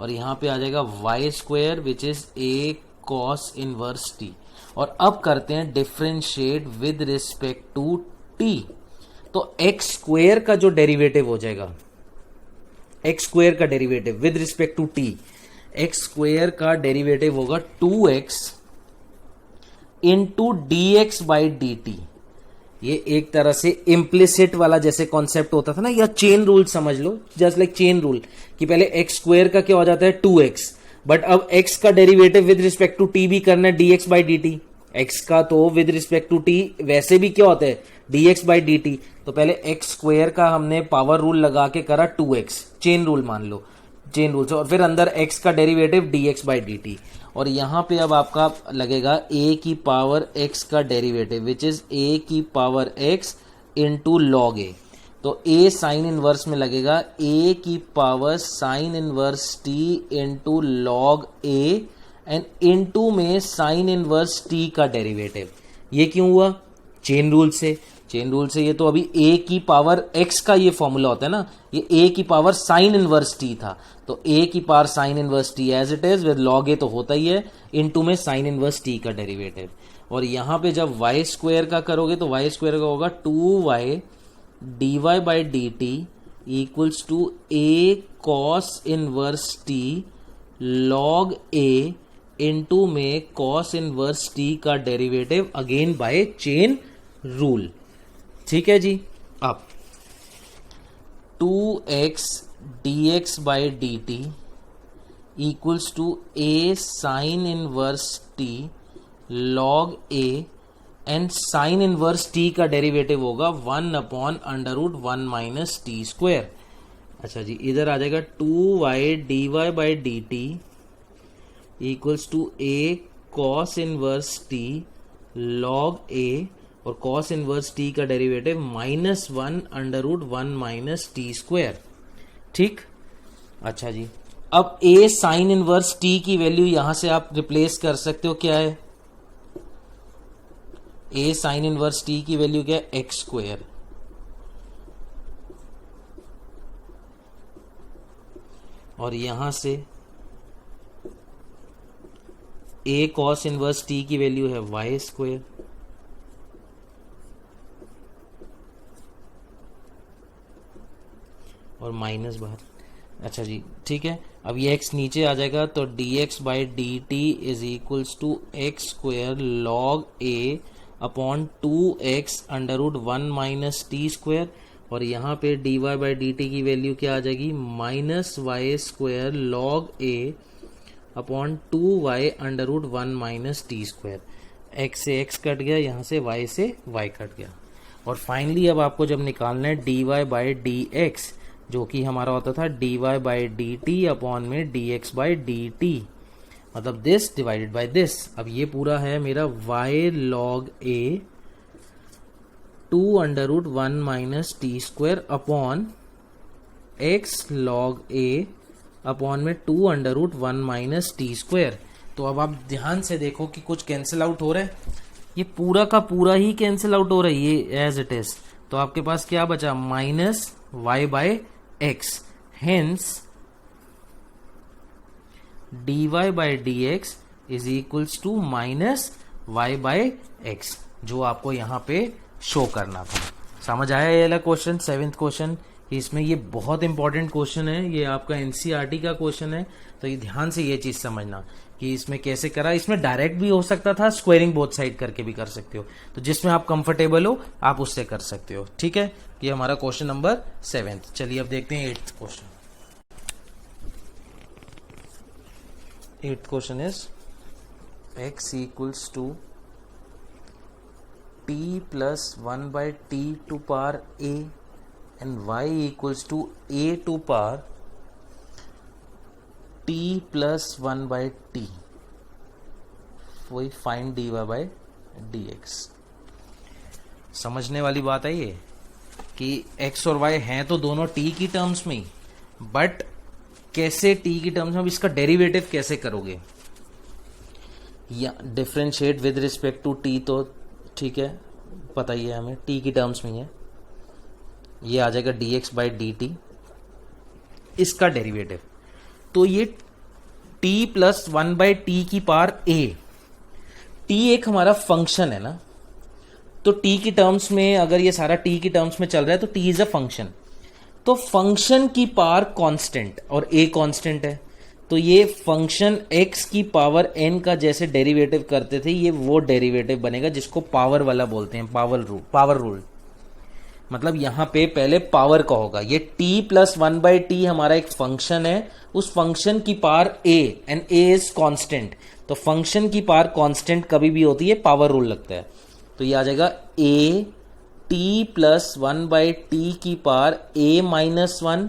और यहाँ पे आ जाएगा y square which is a cos inverse t। और अब करते हैं differentiate with respect to t। तो एक्स स्क्वायर का जो डेरिवेटिव हो जाएगा, एक्स स्क्वायर का derivative with respect to t, x square का डेरिवेटिव होगा 2x into d x by D t. ये एक तरह से इम्प्लिसिट वाला जैसे कॉन्सेप्ट होता था ना, या चेन रूल समझ लो, जस्ट लाइक चेन रूल कि पहले एक्स स्क्वायर का क्या हो जाता है 2x, बट अब x का derivative with respect to t भी करना है dx बाई dt। x का तो विद रिस्पेक्ट टू t वैसे भी क्या होता है dx बाई dt। तो पहले x स्क्वायर का हमने पावर रूल लगा के करा 2x, चेन रूल मान लो, चेन रूल से, और फिर अंदर x का डेरिवेटिव dx बाई dt। और यहां पे अब आपका लगेगा a की पावर x का डेरिवेटिव विच इज a की power x into log a। तो a साइन इनवर्स में लगेगा a की power sine inverse t into log a, and into में साइन इनवर्स t का डेरिवेटिव। ये क्यों हुआ, चेन रूल से। चेन रूल से ये तो अभी a की पावर x का ये फॉर्मूला होता है ना, ये a की पावर साइन इनवर्स t था, तो a की power sine inverse t as it is with log a तो होता ही है, इनटू में साइन इनवर्स t का डेरिवेटिव। और यहां पे जब y स्क्वायर का करोगे तो y स्क्वायर का होगा 2y dy by D t equals to a cos inverse t log a into में कॉस इनवर्स t का derivative again by chain rule. ठीक है जी। अब 2x dx by D t equals to a sine inverse t log a, and sine inverse t का derivative होगा 1 upon under root 1 minus t square. अच्छा जी, इधर आ जाएगा 2y dy by D t equals to a cos inverse t log a, और cos inverse t का derivative -1 under root 1 minus t square. ठीक। अच्छा जी, अब a साइन इनवर्स t की वैल्यू यहां से आप रिप्लेस कर सकते हो, क्या है a साइन इनवर्स t की वैल्यू क्या है, एक्स स्क्वायर, और यहां से a कॉस इनवर्स t की वैल्यू है वाई स्क्वायर, और माइनस बाहर। अच्छा जी, ठीक है। अब ये x नीचे आ जाएगा, तो dx by D t is equals to x square log a upon 2x under root 1 minus t square, और यहाँ पे dy बाई डी टी की वैल्यू क्या आ जाएगी, minus y square log a upon 2y under root 1 minus t square. x से x cut गया, यहाँ से y से y कट गया। और फाइनली अब आपको जब निकालना है dy बाई डी एक्स, जो कि हमारा होता था dy by D t upon में dx बाई डी टी, मतलब दिस डिवाइडेड बाय दिस। अब ये पूरा है मेरा y log a 2 under root 1 minus t square upon x लॉग a अपॉन में 2 under root 1 minus t square. तो अब आप ध्यान से देखो कि कुछ कैंसिल आउट हो रहा है, ये पूरा का पूरा ही कैंसिल आउट हो रहा है, ये एज इट इज। तो आपके पास क्या बचा, minus y by x, hence dy by D x is equals to minus y by x, जो आपको यहाँ पे शो करना था। समझ आया ये वाला क्वेश्चन, 7th क्वेश्चन। इसमें ये बहुत इंपॉर्टेंट क्वेश्चन है, ये आपका एनसीईआरटी का क्वेश्चन है, तो ये ध्यान से ये चीज समझना कि इसमें कैसे करा। इसमें डायरेक्ट भी हो सकता था, स्क्वेयरिंग बोथ साइड करके भी कर सकते हो, तो जिसमें आप कंफर्टेबल हो आप उससे कर सकते हो। ठीक है, ये हमारा क्वेश्चन नंबर 7th। चलिए अब देखते हैं 8th question. 8th question is x equals to t plus 1 by t to power a and y equals to a to power t plus 1 by t, वही फाइंड dy by dx। समझने वाली बात है ये कि x और y हैं तो दोनों t की टर्म्स में ही, बट कैसे t की टर्म्स में, इसका डेरिवेटिव कैसे करोगे, या differentiate with respect to t, तो ठीक है पता ही है हमें, t की टर्म्स में ही है, ये आ जाएगा dx बाई डी टी, इसका डेरिवेटिव। तो ये t प्लस 1 बाई टी की पावर a, t एक हमारा फंक्शन है ना, तो t की टर्म्स में अगर ये सारा t की टर्म्स में चल रहा है तो t इज अ फंक्शन, तो फंक्शन की पावर कांस्टेंट और a कांस्टेंट है, तो ये फंक्शन x की पावर n का जैसे डेरिवेटिव करते थे, ये वो डेरिवेटिव बनेगा जिसको पावर वाला बोलते हैं, पावर रूल। मतलब यहां पे पहले पावर का होगा, ये t प्लस 1 बाई टी हमारा एक फंक्शन है, उस फंक्शन की power a and a is constant, तो फंक्शन की पावर कांस्टेंट कभी भी होती है पावर रूल लगता है, तो ये आ जाएगा a t plus 1 by t की पावर a माइनस 1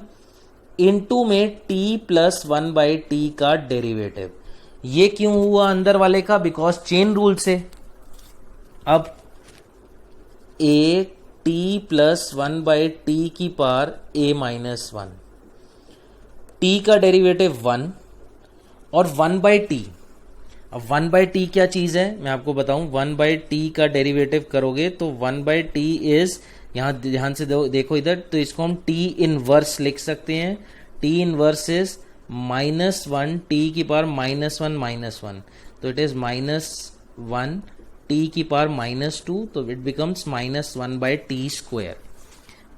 इंटू में t प्लस 1 बाई टी का डेरिवेटिव। ये क्यों हुआ अंदर वाले का, बिकॉज चेन रूल से। अब a t plus 1 by t की पावर a माइनस 1, t का डेरिवेटिव 1 और 1 बाई टी। अब 1 बाई टी क्या चीज है मैं आपको बताऊं, 1 बाई टी का डेरिवेटिव करोगे तो 1 बाई टी इज, यहां ध्यान से देखो इधर, तो इसको हम t इनवर्स लिख सकते हैं, t inverse is minus 1 t की पावर माइनस 1, तो इट इज माइनस 1 टी की पावर माइनस 2, तो it becomes minus 1 by t square.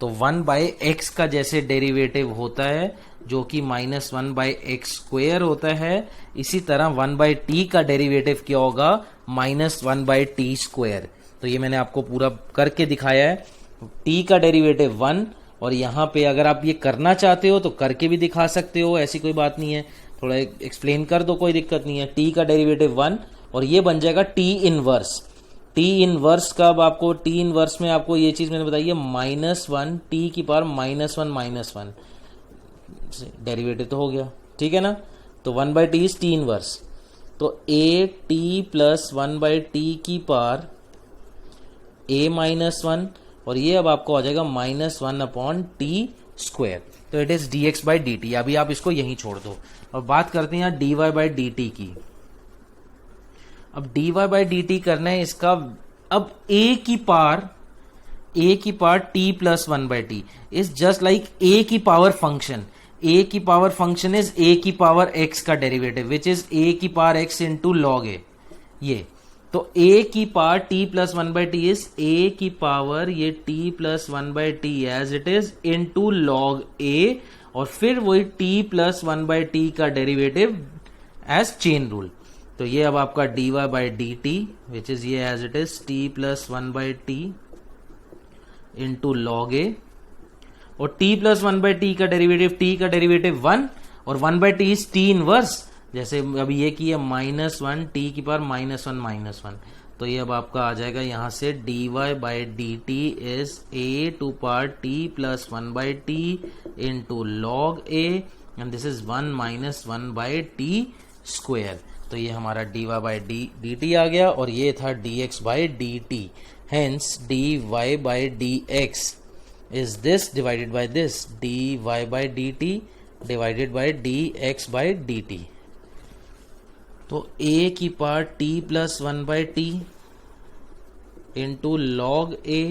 तो 1 बाई एक्स का जैसे डेरिवेटिव होता है जो कि माइनस 1 बाई एक्स स्क्वायर होता है, इसी तरह 1 बाई टी का डेरिवेटिव क्या होगा, माइनस 1 बाई टी स्क्वायर। तो ये मैंने आपको पूरा करके दिखाया है, टी का डेरिवेटिव 1, और यहाँ पे अगर आप ये करना चाहते हो तो करके भी दिखा सकते हो, ऐसी कोई बात नहीं है, थोड़ा एक्सप्लेन कर दो कोई दिक्कत नहीं है। टी का डेरिवेटिव 1 और ये बन जाएगा टी इनवर्स। टी इनवर्स कब आपको, टी इनवर्स में आपको ये चीज मैंने बताई है, माइनस 1 टी की पावर माइनस 1 डेरिवेटिव तो हो गया, ठीक है ना। तो 1 by t is t inverse, तो a t plus 1 by t की पावर ए माइनस 1, और ये अब आपको आ जाएगा माइनस 1 अपॉन टी स्क्वायर, तो it is d x by D t. अभी आप इसको यहीं छोड़ दो और बात करते हैं D Y by D t की। अब d Y by D t करना है इसका, अब a की power t plus 1 by t is just like a की पावर फंक्शन। a की पावर फंक्शन इज a की पावर x का डेरिवेटिव विच इज a की power x into log a। ये तो a की power t plus 1 by t is a की power ये t plus 1 by t as it is into log a, और फिर वही t प्लस 1 बाई टी का डेरिवेटिव एज चेन रूल। तो तो ये अब आपका dy by D t which is ये as it is t plus 1 by t into log a, और t प्लस 1 बाई टी का डेरिवेटिव, t का डेरिवेटिव 1 और 1 by t is t inverse, जैसे अभी ये की है -1 t की पावर -1, तो ये अब आपका आ जाएगा यहां से dy by D t is a to power t plus 1 by t into log a, and this is 1 minus 1 by t square. तो ये हमारा dy बाई डी टी आ गया, और ये था dx by D t, hence dy by D x is this divided by this, dy by D t divided by dx by D t. तो a की power t plus 1 by t into log a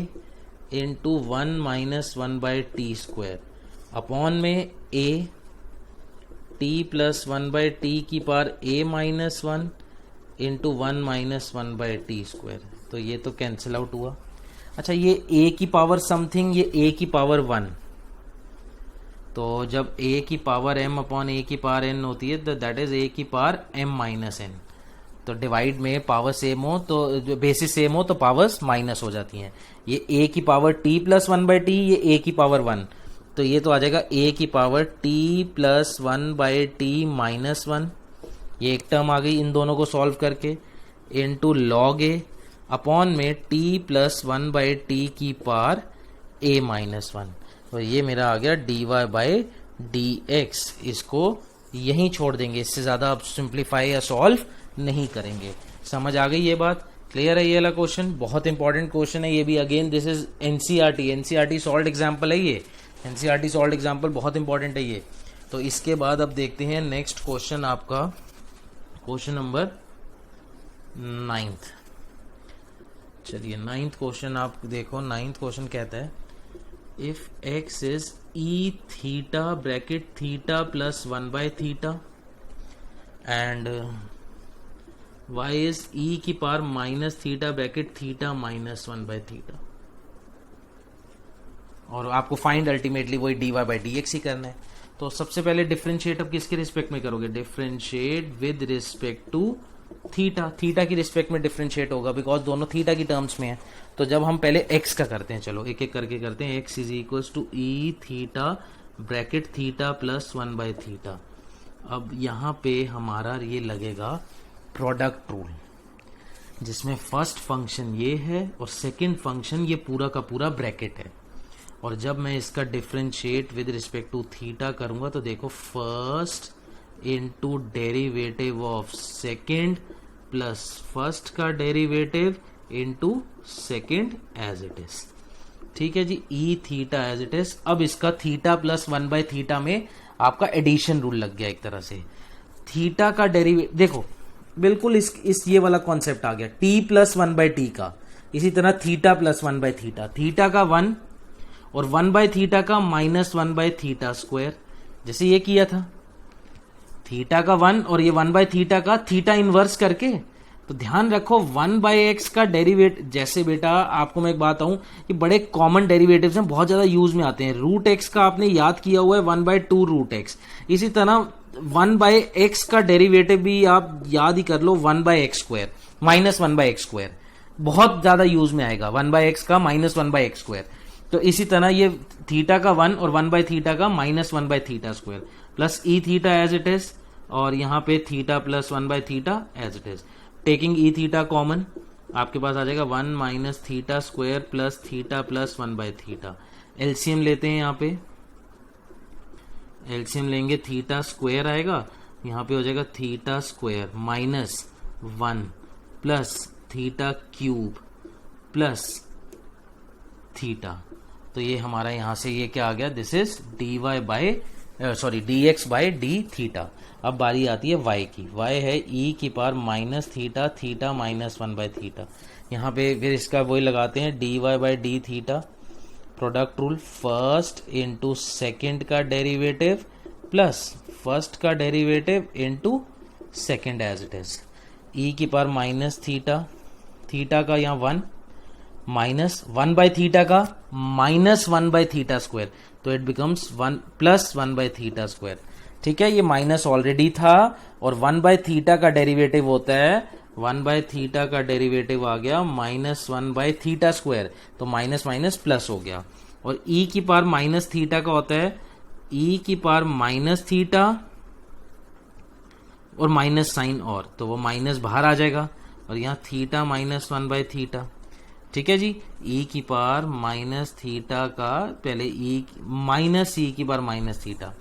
into 1 minus 1 by t square upon में a t plus 1 by t की power a minus 1 into 1 minus 1 by t square. तो ये तो cancel out हुआ। अच्छा, ये a की पावर समथिंग, ये a की पावर 1, तो जब a की पावर m अपॉन a की पावर n होती है तो दैट इज a की पावर m माइनस n। तो डिवाइड में पावर सेम हो तो जो बेसिस सेम हो तो पावर्स माइनस हो जाती हैं। ये a की power t plus 1 by T, ये a की पावर 1, तो ये तो आ जाएगा a की power t plus 1 by T minus 1, ये एक टर्म आ गई इन दोनों को सॉल्व करके, इंटू लॉग a अपॉन में t प्लस 1 बाई टी की पावर a माइनस 1। तो ये मेरा आ गया dy बाई डी एक्स। इसको यहीं छोड़ देंगे, इससे ज्यादा आप सिंप्लीफाई या सॉल्व नहीं करेंगे। समझ आ गई ये बात? क्लियर है? ये वाला क्वेश्चन बहुत इंपॉर्टेंट क्वेश्चन है ये भी। Again this is NCERT solve example है ये, एनसीईआरटी सॉल्व एग्जाम्पल बहुत इंपॉर्टेंट है ये। तो इसके बाद अब देखते हैं नेक्स्ट क्वेश्चन, आपका क्वेश्चन नंबर 9th। चलिए 9th क्वेश्चन आप देखो। 9th क्वेश्चन कहता है if x is e theta bracket theta plus 1 by theta and y is e की power minus theta bracket theta minus 1 by theta, और आपको find ultimately वही dy by D x ही करना है। तो सबसे पहले डिफरेंशिएट अब किसके रिस्पेक्ट में करोगे? Differentiate with respect to theta, theta की रिस्पेक्ट में डिफरेंशिएट होगा बिकॉज दोनों थीटा की टर्म्स में है। तो जब हम पहले x का करते हैं, चलो एक एक करके करते हैं। x is equal to e theta bracket theta plus 1 by theta. अब यहाँ पे हमारा ये लगेगा प्रोडक्ट रूल, जिसमें फर्स्ट फंक्शन ये है और सेकंड फंक्शन ये पूरा का पूरा ब्रैकेट है। और जब मैं इसका differentiate with respect to theta करूंगा तो देखो first into derivative of second plus first का derivative into second as it is. ठीक है जी, e theta as it is. अब इसका थीटा प्लस 1 बाई थीटा में आपका एडिशन रूल लग गया एक तरह से। थीटा का डेरिवेटिव देखो बिल्कुल इस ये वाला कॉन्सेप्ट आ गया, टी प्लस 1 बाई टी का। इसी तरह theta plus 1 by theta, theta का 1 और 1 बाई थीटा का माइनस 1 बाई थीटा स्क्वायर, जैसे ये किया था। थीटा का 1 और ये 1 बाई थीटा का थीटा इनवर्स करके। तो ध्यान रखो 1 बाई एक्स का डेरिवेटिव, जैसे बेटा आपको मैं एक बात कहूं कि बड़े कॉमन डेरिवेटिव्स हैं, बहुत ज्यादा यूज में आते हैं। रूट एक्स का आपने याद किया हुआ है 1 बाई 2 रूट एक्स, इसी तरह 1 बाई एक्स का डेरिवेटिव भी आप याद ही कर लो 1 by x square minus 1 by x square, बहुत ज्यादा यूज में आएगा 1 बाई एक्स का माइनस 1 बाई एक्स स्क्वायर। तो इसी तरह ये थीटा का 1 और 1 बाई थीटा का minus 1 by theta square plus e theta as it is, और यहां पे theta plus 1 by theta as it is. Taking e theta common आपके पास आ जाएगा 1 minus theta square plus theta plus 1 by theta. LCM लेते हैं, यहाँ पे एलसीएम लेंगे, थीटा स्क्वायर आएगा, यहाँ पे हो जाएगा theta square minus 1 plus theta cube plus theta. तो ये हमारा यहां से ये क्या आ गया, this is d Y by D x by d theta. अब बारी आती है y की, y है e की power minus theta theta minus 1 by theta. यहाँ पे फिर इसका वही लगाते हैं D Y by d theta, product rule, first into second का डेरिवेटिव प्लस फर्स्ट का derivative into second as it is. e की पावर माइनस थीटा, थीटा का यहाँ 1 माइनस 1 बाई थीटा का माइनस 1 बाई थीटा स्क्वायर, तो it becomes 1 plus 1 by theta square. ठीक है, ये माइनस ऑलरेडी था, और 1/θ का डेरिवेटिव होता है, 1/θ का डेरिवेटिव आ गया -1/θ², तो माइनस माइनस प्लस हो गया। और e की पावर माइनस थीटा का होता है e की पावर माइनस थीटा और माइनस साइन, और तो वो माइनस बाहर आ जाएगा, और यहाँ थीटा -1/θ। ठीक है जी, e की पावर माइनस थीटा का पहले e माइनस e की पावर माइनस थीटा,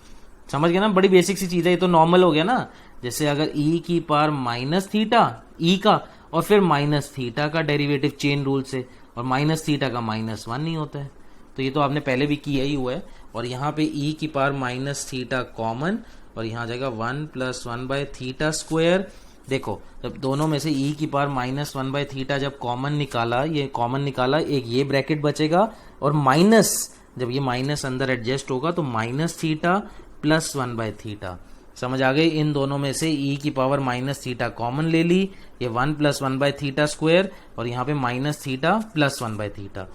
समझ गया ना, बड़ी बेसिक सी चीज है, ये तो नॉर्मल हो गया ना। जैसे अगर e की पावर माइनस थीटा e का, और फिर माइनस थीटा का डेरिवेटिव चेन रूल से, और माइनस थीटा का -1 नहीं होता है, तो ये तो आपने पहले भी किया ही हुआ है। और यहाँ पे e की पावर माइनस थीटा कॉमन, और यहाँ आ जाएगा 1 + 1/θ²। देखो जब दोनों में से e की पावर -1/θ जब कॉमन निकाला, ये कॉमन निकाला, एक ये ब्रैकेट बचेगा, और माइनस, जब ये माइनस अंदर एडजस्ट होगा तो -θ + 1/θ। समझ आ गई, इन दोनों में से e की पावर -θ कॉमन ले ली, ये 1 + 1/θ², और यहाँ पे -θ + 1/θ,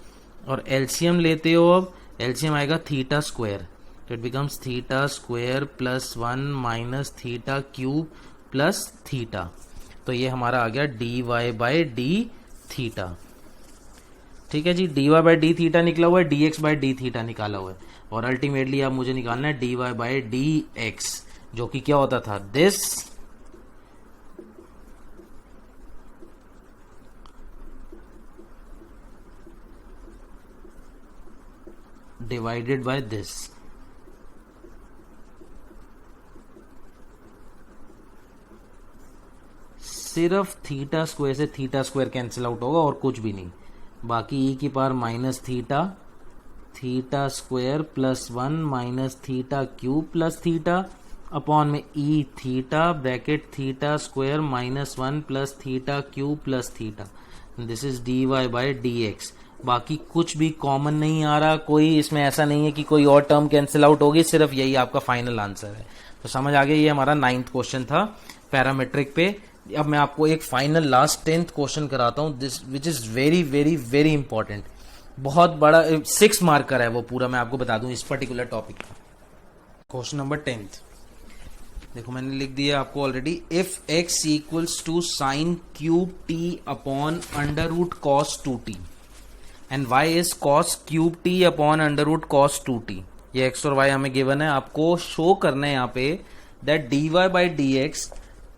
और एलसीएम लेते हो, अब एलसीएम आएगा θ², तो इट बिकम्स θ² + 1 - θ³ + θ। तो ये हमारा आ गया dy/dθ। ठीक है जी, dy/dθ निकला हुआ है, dx/dθ निकाला हुआ है, और अल्टीमेटली अब मुझे निकालना है dy/dx, जो कि क्या होता था, दिस डिवाइडेड बाय दिस। सिर्फ θ² से θ² कैंसिल आउट होगा और कुछ भी नहीं, बाकी e की पावर -θ, θ² + 1 - θ³ + θ अपॉन में e theta bracket θ² - 1 + θ³ + θ। This is dy/dx। बाकी कुछ भी कॉमन नहीं आ रहा, कोई इसमें ऐसा नहीं है कि कोई और टर्म कैंसिल आउट होगी, सिर्फ यही आपका फाइनल आंसर है। तो समझ आ गया, ये हमारा 9th क्वेश्चन था पैरामेट्रिक पे। अब मैं आपको एक फाइनल लास्ट 10th क्वेश्चन कराता हूँ, this which is very very very important, बहुत बड़ा 6 मार्कर है वो पूरा, मैं आपको बता दूं इस पर्टिकुलर टॉपिक का। क्वेश्चन नंबर 10th देखो मैंने लिख दिया आपको already, if x = sin³ t upon √cos 2t and y is cos³ t upon √cos 2t। ये x और y हमें गिवन है, आपको शो करना है यहाँ पे that dy/dx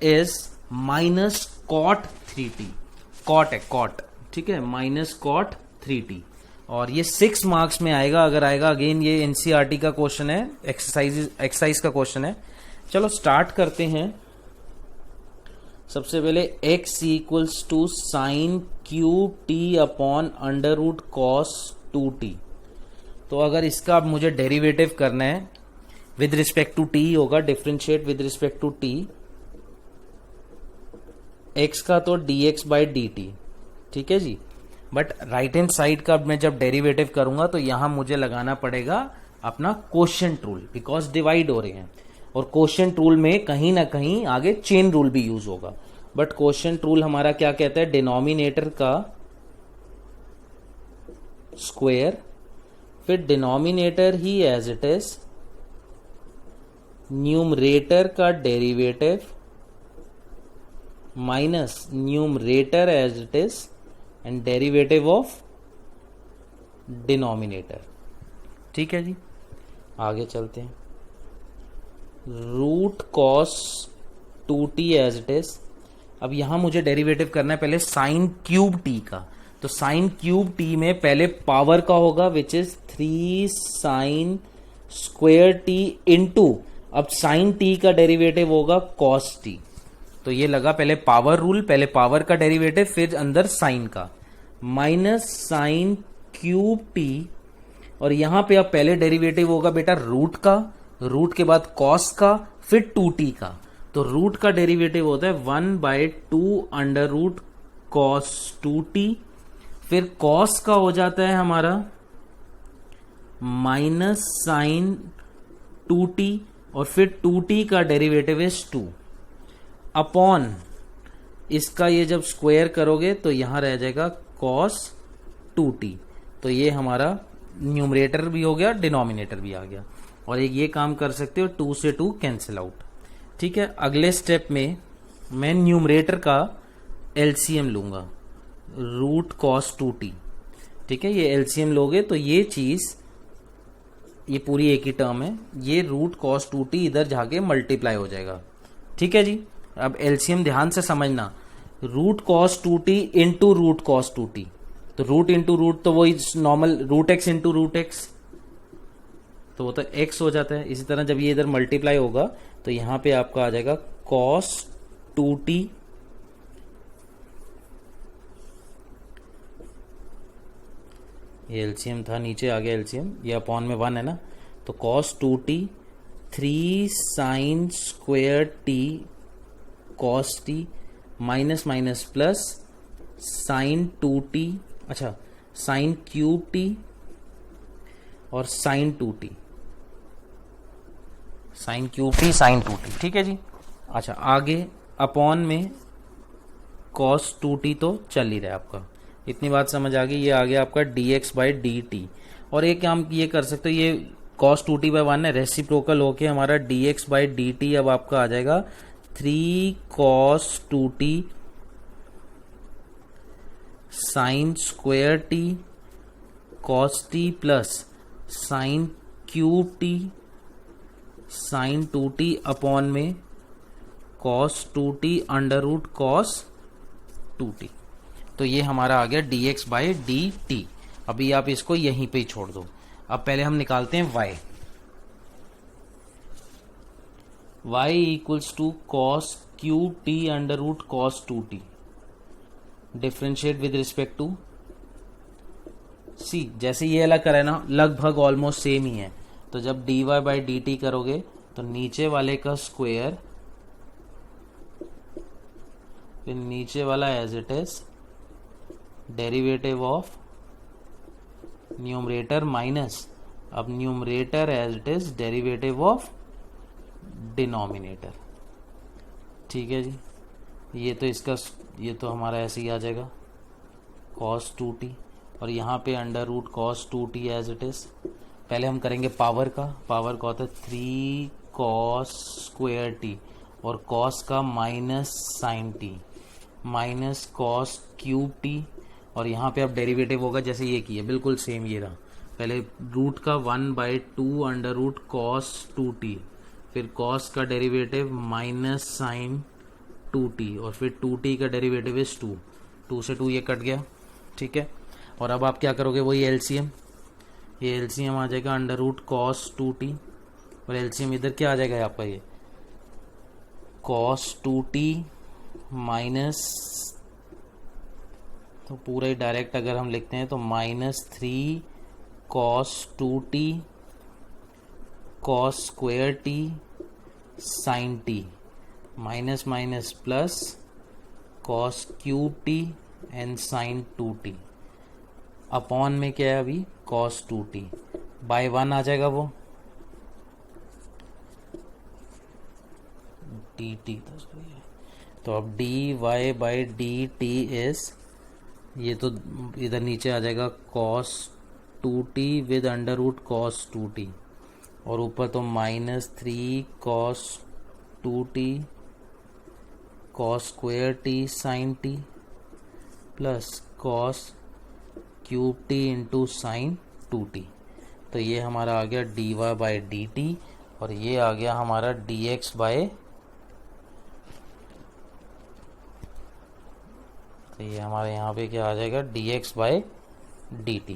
is -cot 3t, cot है cot, ठीक है, -cot 3t, और ये 6 मार्क्स में आएगा अगर आएगा। अगेन ये एनसीईआरटी का क्वेश्चन है, एक्सरसाइज का क्वेश्चन है। चलो स्टार्ट करते हैं। सबसे पहले x = sin³ t upon √cos 2t। तो अगर इसका अब मुझे डेरिवेटिव करना है विद रिस्पेक्ट टू t होगा, differentiate with respect to t, x का तो dx/dt, ठीक है जी, बट राइट हैंड साइड का मैं जब डेरिवेटिव करूंगा तो यहां मुझे लगाना पड़ेगा अपना कोशेंट रूल, बिकॉज डिवाइड हो रहे हैं, और कोशेंट रूल में कहीं ना कहीं आगे चेन रूल भी यूज होगा। बट कोशेंट रूल हमारा क्या कहता है, डिनोमिनेटर का स्क्वायर फिर डिनोमिनेटर ही एज इट इज, न्यूमरेटर का derivative minus numerator as it is and derivative of denominator. ठीक है जी, आगे चलते हैं। √cos 2t as it is, अब यहां मुझे डेरिवेटिव करना है पहले sin³ t का, तो sin³ t में पहले पावर का होगा which is 3 sin² t into, अब sin t का डेरिवेटिव होगा cos t, तो ये लगा पहले पावर रूल, पहले पावर का डेरिवेटिव फिर अंदर साइन का, माइनस sin³ t, और यहां पे अब पहले डेरिवेटिव होगा बेटा रूट का, रूट के बाद कॉस का, फिर 2t का, तो रूट का डेरिवेटिव होता है 1/2 √cos 2t, फिर कॉस का हो जाता है हमारा माइनस sin 2t, और फिर 2t का डेरिवेटिव इज 2 अपॉन इसका, ये जब स्क्वायर करोगे तो यहां रह जाएगा cos 2t, तो ये हमारा न्यूमरेटर भी हो गया, डिनोमिनेटर भी आ गया, और एक ये काम कर सकते हो, 2 से 2 कैंसिल आउट। ठीक है, अगले स्टेप में मैं न्यूमरेटर का एलसीएम लूंगा, रूट कॉस 2t। ठीक है, ये एलसीएम लोगे तो ये चीज, ये पूरी एक ही टर्म है, ये रूट कॉस 2t इधर जाके मल्टीप्लाई हो जाएगा। ठीक है जी, अब एलसीएम ध्यान से समझना, root cos 2t into root cos 2t, तो रूट इंटू रूट तो वही normal root x into root x, तो वो तो x हो जाता है। इसी तरह जब ये इधर मल्टीप्लाई होगा तो यहां पे आपका आ जाएगा cos 2t, ये एलसीएम था, नीचे आ गया एलसीएम, ये अपॉन में 1 है ना, तो cos 2t 3 sine square t cos t minus minus plus sine 2t, अच्छा साइन क्यूब t और sine 2t, sine cube t sine 2t। ठीक है जी, अच्छा आगे अपॉन में cos 2t तो चल ही रहा है आपका, इतनी बात समझ आ गई। ये आ गया आपका dx बाई dt, और एक काम ये कर सकते हो, ये cos 2t बाई 1 है, रेसिप्रोकल होके हमारा dx बाई dt अब आपका आ जाएगा 3 cos 2t sine square t cos t plus sine cube t sine 2t upon में cos 2t under root cos 2t। तो ये हमारा आ गया dx बाई dt। अभी आप इसको यहीं पे ही छोड़ दो। अब पहले हम निकालते हैं y। y equals to cos cube t under root cos 2t, differentiate with respect to c। जैसे ये अलग करा है ना, लगभग ऑलमोस्ट सेम ही है। तो जब dy बाई dt करोगे तो नीचे वाले का स्क्वायर, फिर नीचे वाला as it is, derivative of numerator minus, अब numerator as it is derivative of denominator. ठीक है जी, ये तो इसका, ये तो हमारा ऐसे ही आ जाएगा cos 2t, और यहाँ पे under root cos 2t as it is. पहले हम करेंगे पावर का, पावर का होता है 3 cos स्क्वेयर टी, और cos का minus sine t minus cos cube t, और यहाँ पे अब डेरिवेटिव होगा जैसे ये किया, बिल्कुल सेम ये रहा। पहले रूट का 1/2 अंडर रूट cos 2t, फिर cos का डेरिवेटिव माइनस साइन 2t, और फिर 2t का डेरिवेटिव इज 2, 2 से 2 ये कट गया। ठीक है, और अब आप क्या करोगे, वही एलसीएम, ये एलसीएम आ जाएगा अंडर रूट cos 2t, और एलसीएम इधर क्या आ जाएगा आपका, ये cos 2t माइनस, तो पूरा ही डायरेक्ट अगर हम लिखते हैं तो minus 3 cos 2t cos square t sine t minus minus plus cos cube t and sine 2t upon में क्या है अभी cos 2t बाय 1 आ जाएगा वो dt। तो अब dy बाई dt इज, ये तो इधर नीचे आ जाएगा cos 2t with under root cos 2t, और ऊपर तो minus 3 cos 2t cos square t sine t plus cos cube t into sine 2t। तो ये हमारा आ गया dy बाई dt, और ये आ गया हमारा dx बाय, तो ये हमारे यहाँ पे क्या आ जाएगा dx बाय dt।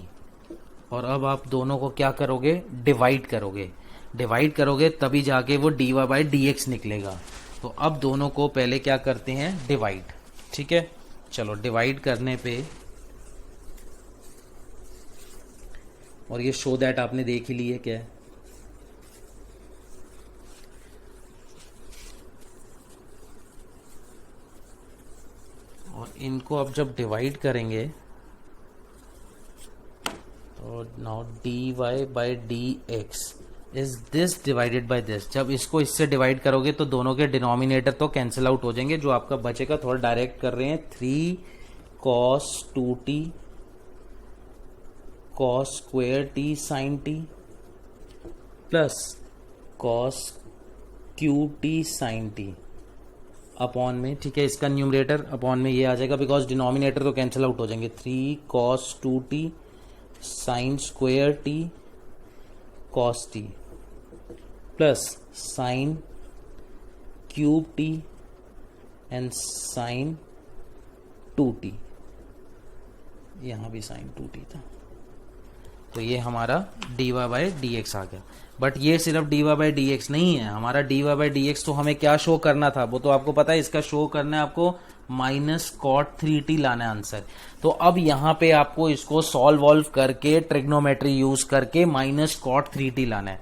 और अब आप दोनों को क्या करोगे, डिवाइड करोगे, डिवाइड करोगे तभी जाके वो dy बाई dx निकलेगा। तो अब दोनों को पहले क्या करते हैं, डिवाइड। ठीक है, चलो डिवाइड करने पे, और ये शो दैट आपने देख ही ली है क्या है, और इनको अब जब डिवाइड करेंगे तो now dy by dx is this divided by this. जब इसको इससे डिवाइड करोगे तो दोनों के डिनोमिनेटर तो कैंसिल आउट हो जाएंगे, जो आपका बचेगा, थोड़ा डायरेक्ट कर रहे हैं, 3 cos 2t cos square t sine t plus cos cube t sine t upon में, ठीक है, इसका न्यूमरेटर अपॉन में ये आ जाएगा बिकॉज डिनोमिनेटर तो कैंसिल आउट हो जाएंगे, 3 cos 2t sine square t cos t plus sine cube t and sine 2t, यहां भी साइन 2t था। तो ये हमारा dy बाई डी एक्स आ गया। बट ये सिर्फ dy बाई डी एक्स नहीं है, हमारा dy बाई डी एक्स तो हमें क्या शो करना था वो तो आपको पता है, इसका शो करना है आपको माइनस कॉट 3t लाना है आंसर। तो अब यहाँ पे आपको इसको सॉल्व करके ट्रिग्नोमेट्री यूज करके माइनस कॉट 3t लाना है।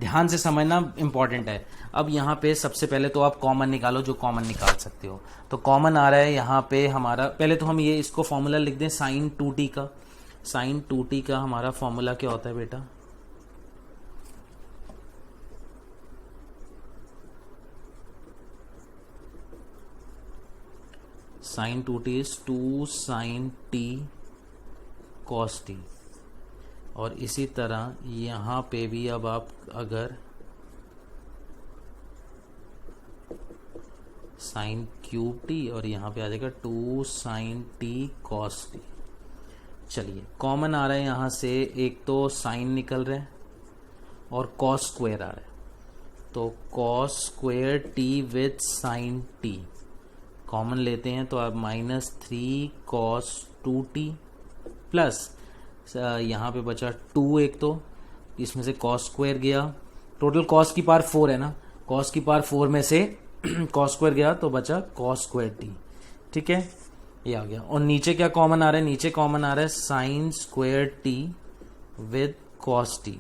ध्यान से समझना इंपॉर्टेंट है। अब यहाँ पे सबसे पहले तो आप कॉमन निकालो जो कॉमन निकाल सकते हो। तो कॉमन आ रहा है यहाँ पे हमारा, पहले तो हम ये इसको फॉर्मूला लिख दें साइन 2t का। साइन 2t का हमारा फॉर्मूला क्या होता है बेटा, sine 2t is 2 sine t cos t। और इसी तरह यहां पे भी अब आप अगर साइन क्यूब टी और यहां पे आ जाएगा 2 साइन t कॉस t। चलिए कॉमन आ रहा है यहां से, एक तो साइन निकल रहा है और कॉस स्क्वायर आ रहा है। तो cos square t with sine t common लेते हैं तो आप माइनस 3 कॉस 2t प्लस यहाँ पे बचा 2, एक तो इसमें से कॉस स्क्वायर गया, टोटल कॉस की पावर 4 है ना, कॉस की पावर 4 में से कॉस स्क्वायर गया तो बचा कॉस स्क्वायर टी। ठीक है, ये आ गया। और नीचे क्या कॉमन आ रहा है, नीचे कॉमन आ रहा है sign square T with cos T.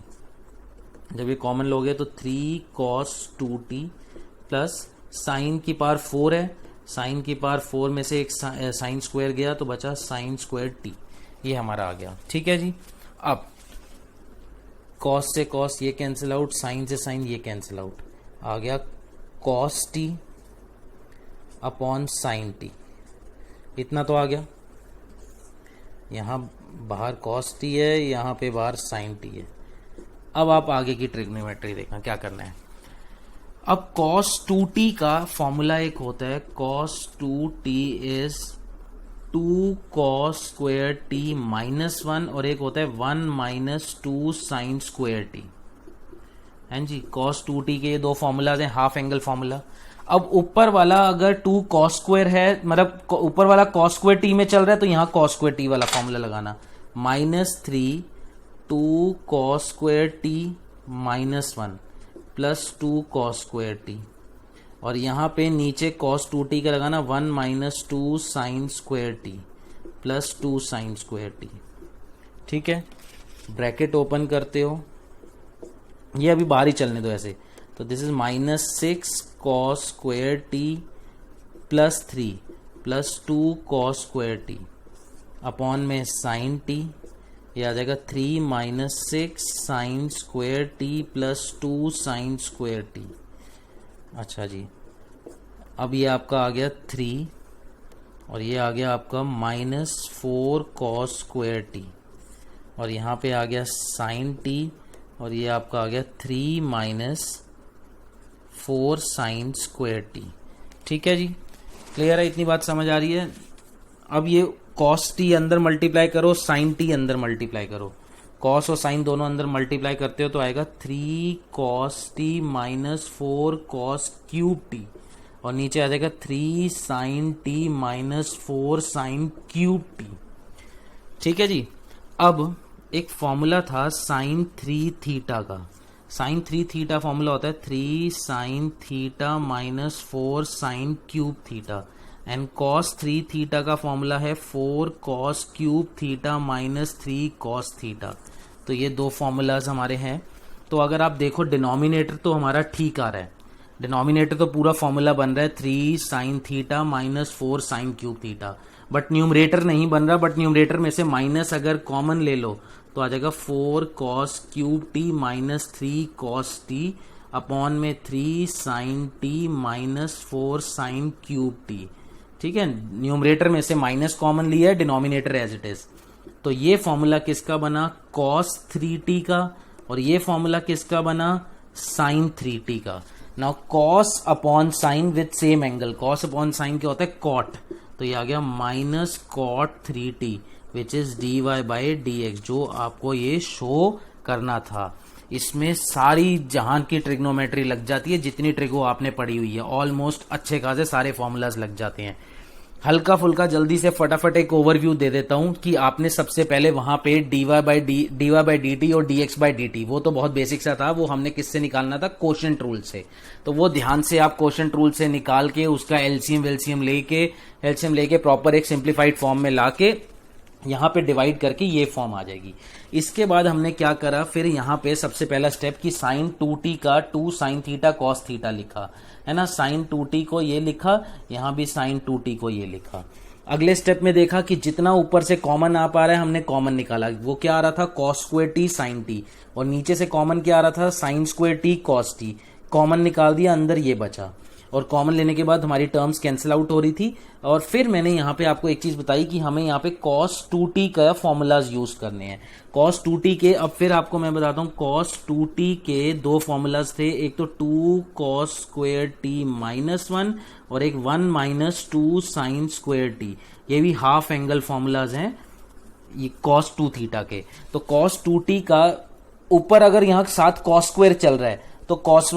जब ये कॉमन लोगे तो 3 कॉस 2t प्लस साइन की पावर 4 है, साइन की पावर 4 में से एक साइन स्क्वायर गया तो बचा साइन स्क्वायर टी। ये हमारा आ गया। ठीक है जी। अब कॉस से कॉस ये कैंसिल आउट, साइन से साइन ये कैंसिल आउट, आ गया cos t upon sine T. इतना तो आ गया। यहां बाहर कॉस टी है, यहां पे बाहर साइन टी है। अब आप आगे की ट्रिग्नोमेट्री देखना क्या करना है। अब cos 2t का फॉर्मूला एक होता है, cos 2t is 2 cos square T minus 1 और एक होता है 1 माइनस 2 साइन स्क्वायर टी। हैं जी, cos 2t के ये दो फॉर्मूलाज हैं, हाफ एंगल फॉर्मूला। अब ऊपर वाला अगर 2 cos स्क्वायर है, मतलब ऊपर वाला cos स्क्वायर टी में चल रहा है तो यहां cos स्क्वायर टी वाला फॉर्मूला लगाना, minus 3 2 cos square T minus 1 plus 2 cos square T. और यहां पे नीचे cos 2t का लगाना 1 minus 2 sign square T plus 2 sign square T. ठीक है, ब्रैकेट ओपन करते हो, ये अभी बाहर ही चलने दो ऐसे। तो this is minus 6 cos square T plus 3 plus 2 cos square T upon में साइन टी। ये आ जाएगा 3 minus 6 sign square T plus 2 sign square T. अच्छा जी, अब ये आपका आ गया 3 और ये आ गया आपका माइनस 4 कॉस स्क्वायर टी और यहाँ पे आ गया साइन टी और ये आपका आ गया 3 माइनस 4 साइन स्क्वायर टी। ठीक है जी, क्लियर है, इतनी बात समझ आ रही है। अब ये कॉस टी अंदर मल्टीप्लाई करो, साइन टी अंदर मल्टीप्लाई करो, कॉस और साइन दोनों अंदर मल्टीप्लाई करते हो तो आएगा 3 cos t minus 4 cos cube t और नीचे आ जाएगा 3 sine t minus 4 sine cube t. ठीक है जी। अब एक फॉर्मूला था साइन 3 थीटा का, साइन 3 थीटा फॉर्मूला होता है 3 sine theta minus 4 sine cube theta and cos 3 theta का फॉर्मूला है 4 cos cube theta minus 3 cos theta. तो ये दो फॉर्मूलाज हमारे हैं। तो अगर आप देखो डिनोमिनेटर तो हमारा ठीक आ रहा है, डिनोमिनेटर तो पूरा फॉर्मूला बन रहा है 3 sine theta minus 4 sine cube theta, but numerator नहीं बन रहा। बट न्यूमरेटर में से माइनस अगर कॉमन ले लो तो आ जाएगा 4 cos cube t minus 3 cos t upon में 3 sine t minus 4 sine cube t. ठीक है, न्यूमरेटर में से माइनस कॉमन लिया है, डिनोमिनेटर एज इट इज। तो ये फॉर्मूला किसका बना, cos 3t का, और ये फॉर्मूला किसका बना, साइन 3t का। Now cos upon sine with same angle, cos upon sine क्या होता है, कॉट, तो ये आ गया minus cot 3t which is dy by dx, जो आपको ये शो करना था। इसमें सारी जहां की ट्रिग्नोमेट्री लग जाती है, जितनी ट्रिगो आपने पढ़ी हुई है, ऑलमोस्ट अच्छे खासे सारे फॉर्मूलाज लग जाते हैं। हल्का फुल्का जल्दी से फटाफट एक ओवरव्यू दे देता हूं कि आपने सबसे पहले वहां पे dy बाई dt और dx बाई dt, वो तो बहुत बेसिक सा था, वो हमने किससे निकालना था, कोशेंट रूल से। तो वो ध्यान से आप कोशेंट रूल से निकाल के उसका एलसीएम लेके प्रॉपर एक सिंप्लीफाइड फॉर्म में लाके यहां पे डिवाइड करके ये फॉर्म आ जाएगी। इसके बाद हमने क्या करा, फिर यहां पे सबसे पहला स्टेप कि साइन 2t का 2 साइन थीटा कॉस थीटा लिखा है ना, साइन 2t को ये लिखा, यहां भी साइन 2t को ये लिखा। अगले स्टेप में देखा कि जितना ऊपर से कॉमन आ पा रहा है हमने कॉमन निकाला, वो क्या आ रहा था, cos square t sine t, और नीचे से कॉमन क्या आ रहा था, sine square t cos t, common निकाल दिया, अंदर ये बचा, और कॉमन लेने के बाद हमारी टर्म्स कैंसिल आउट हो रही थी। और फिर मैंने यहाँ पे आपको एक चीज बताई कि हमें यहाँ पे cos 2t का फॉर्मूलाज यूज करने हैं। cos 2t के, अब फिर आपको मैं बताता हूँ, cos 2t के दो फॉर्मूलाज थे, एक तो 2 cos स्क्वायर t माइनस 1 और एक 1 माइनस 2 साइन स्क्वायर t, ये भी हाफ एंगल फॉर्मूलाज हैं ये cos 2 थीटा के। तो cos 2t का ऊपर अगर यहाँ साथ cos स्क्वायर चल रहा है तो कॉस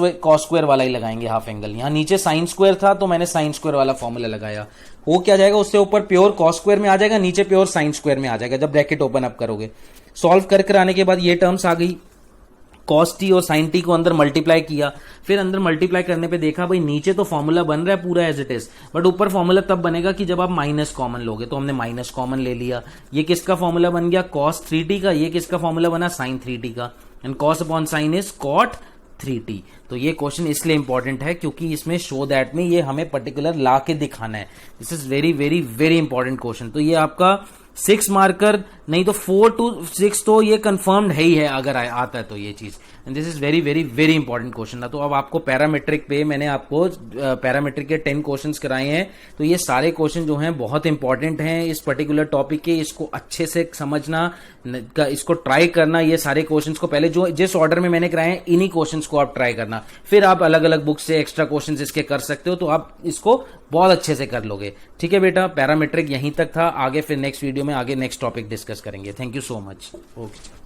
स्क्वायर वाला ही लगाएंगे हाफ एंगल। यहां नीचे साइन स्क्वायर था तो मैंने साइन स्क्वायर वाला फॉर्मूला लगाया, वो क्या जाएगा, उससे ऊपर प्योर कॉस स्क्वायर में आ जाएगा, नीचे प्योर साइन स्क्वायर में आ जाएगा जब ब्रैकेट ओपन अप करोगे। सॉल्व कर आने के बाद ये टर्म्स आ गई, कॉस टी और साइन टी को अंदर मल्टीप्लाई किया, फिर अंदर मल्टीप्लाई करने पे देखा भाई नीचे तो फॉर्मूला बन रहा है पूरा एज इट इज, बट ऊपर फॉर्मूला तब बनेगा कि जब आप माइनस कॉमन लोगे, तो हमने माइनस कॉमन ले लिया। ये किसका फॉर्मूला बन गया, कॉस 3t का, ये किसका फॉर्मूला बना, साइन 3t का, and cos upon sine is cot 3t। तो ये क्वेश्चन इसलिए इंपॉर्टेंट है क्योंकि इसमें शो दैट में ये हमें पर्टिकुलर ला के दिखाना है। This is very very very important question. तो ये आपका 6 मार्कर नहीं तो 4 to 6 तो ये कंफर्म्ड है ही है अगर आता है तो ये चीज, and this is very very very important question था। तो अब आपको पैरामेट्रिक पे मैंने आपको पैरामेट्रिक के 10 क्वेश्चंस कराए हैं, तो ये सारे क्वेश्चन जो हैं बहुत इंपॉर्टेंट हैं इस पर्टिकुलर टॉपिक के, इसको अच्छे से समझना, इसको ट्राई करना। ये सारे क्वेश्चंस को पहले जो जिस ऑर्डर में मैंने कराए हैं इन्हीं क्वेश्चंस को आप ट्राई करना, फिर आप अलग अलग बुक से एक्स्ट्रा क्वेश्चंस इसके कर सकते हो, तो आप इसको बहुत अच्छे से कर लोगे। ठीक है बेटा, पैरामेट्रिक यहीं तक था, आगे फिर नेक्स्ट वीडियो में आगे नेक्स्ट टॉपिक डिस्कस करेंगे। Thank you so much. Okay.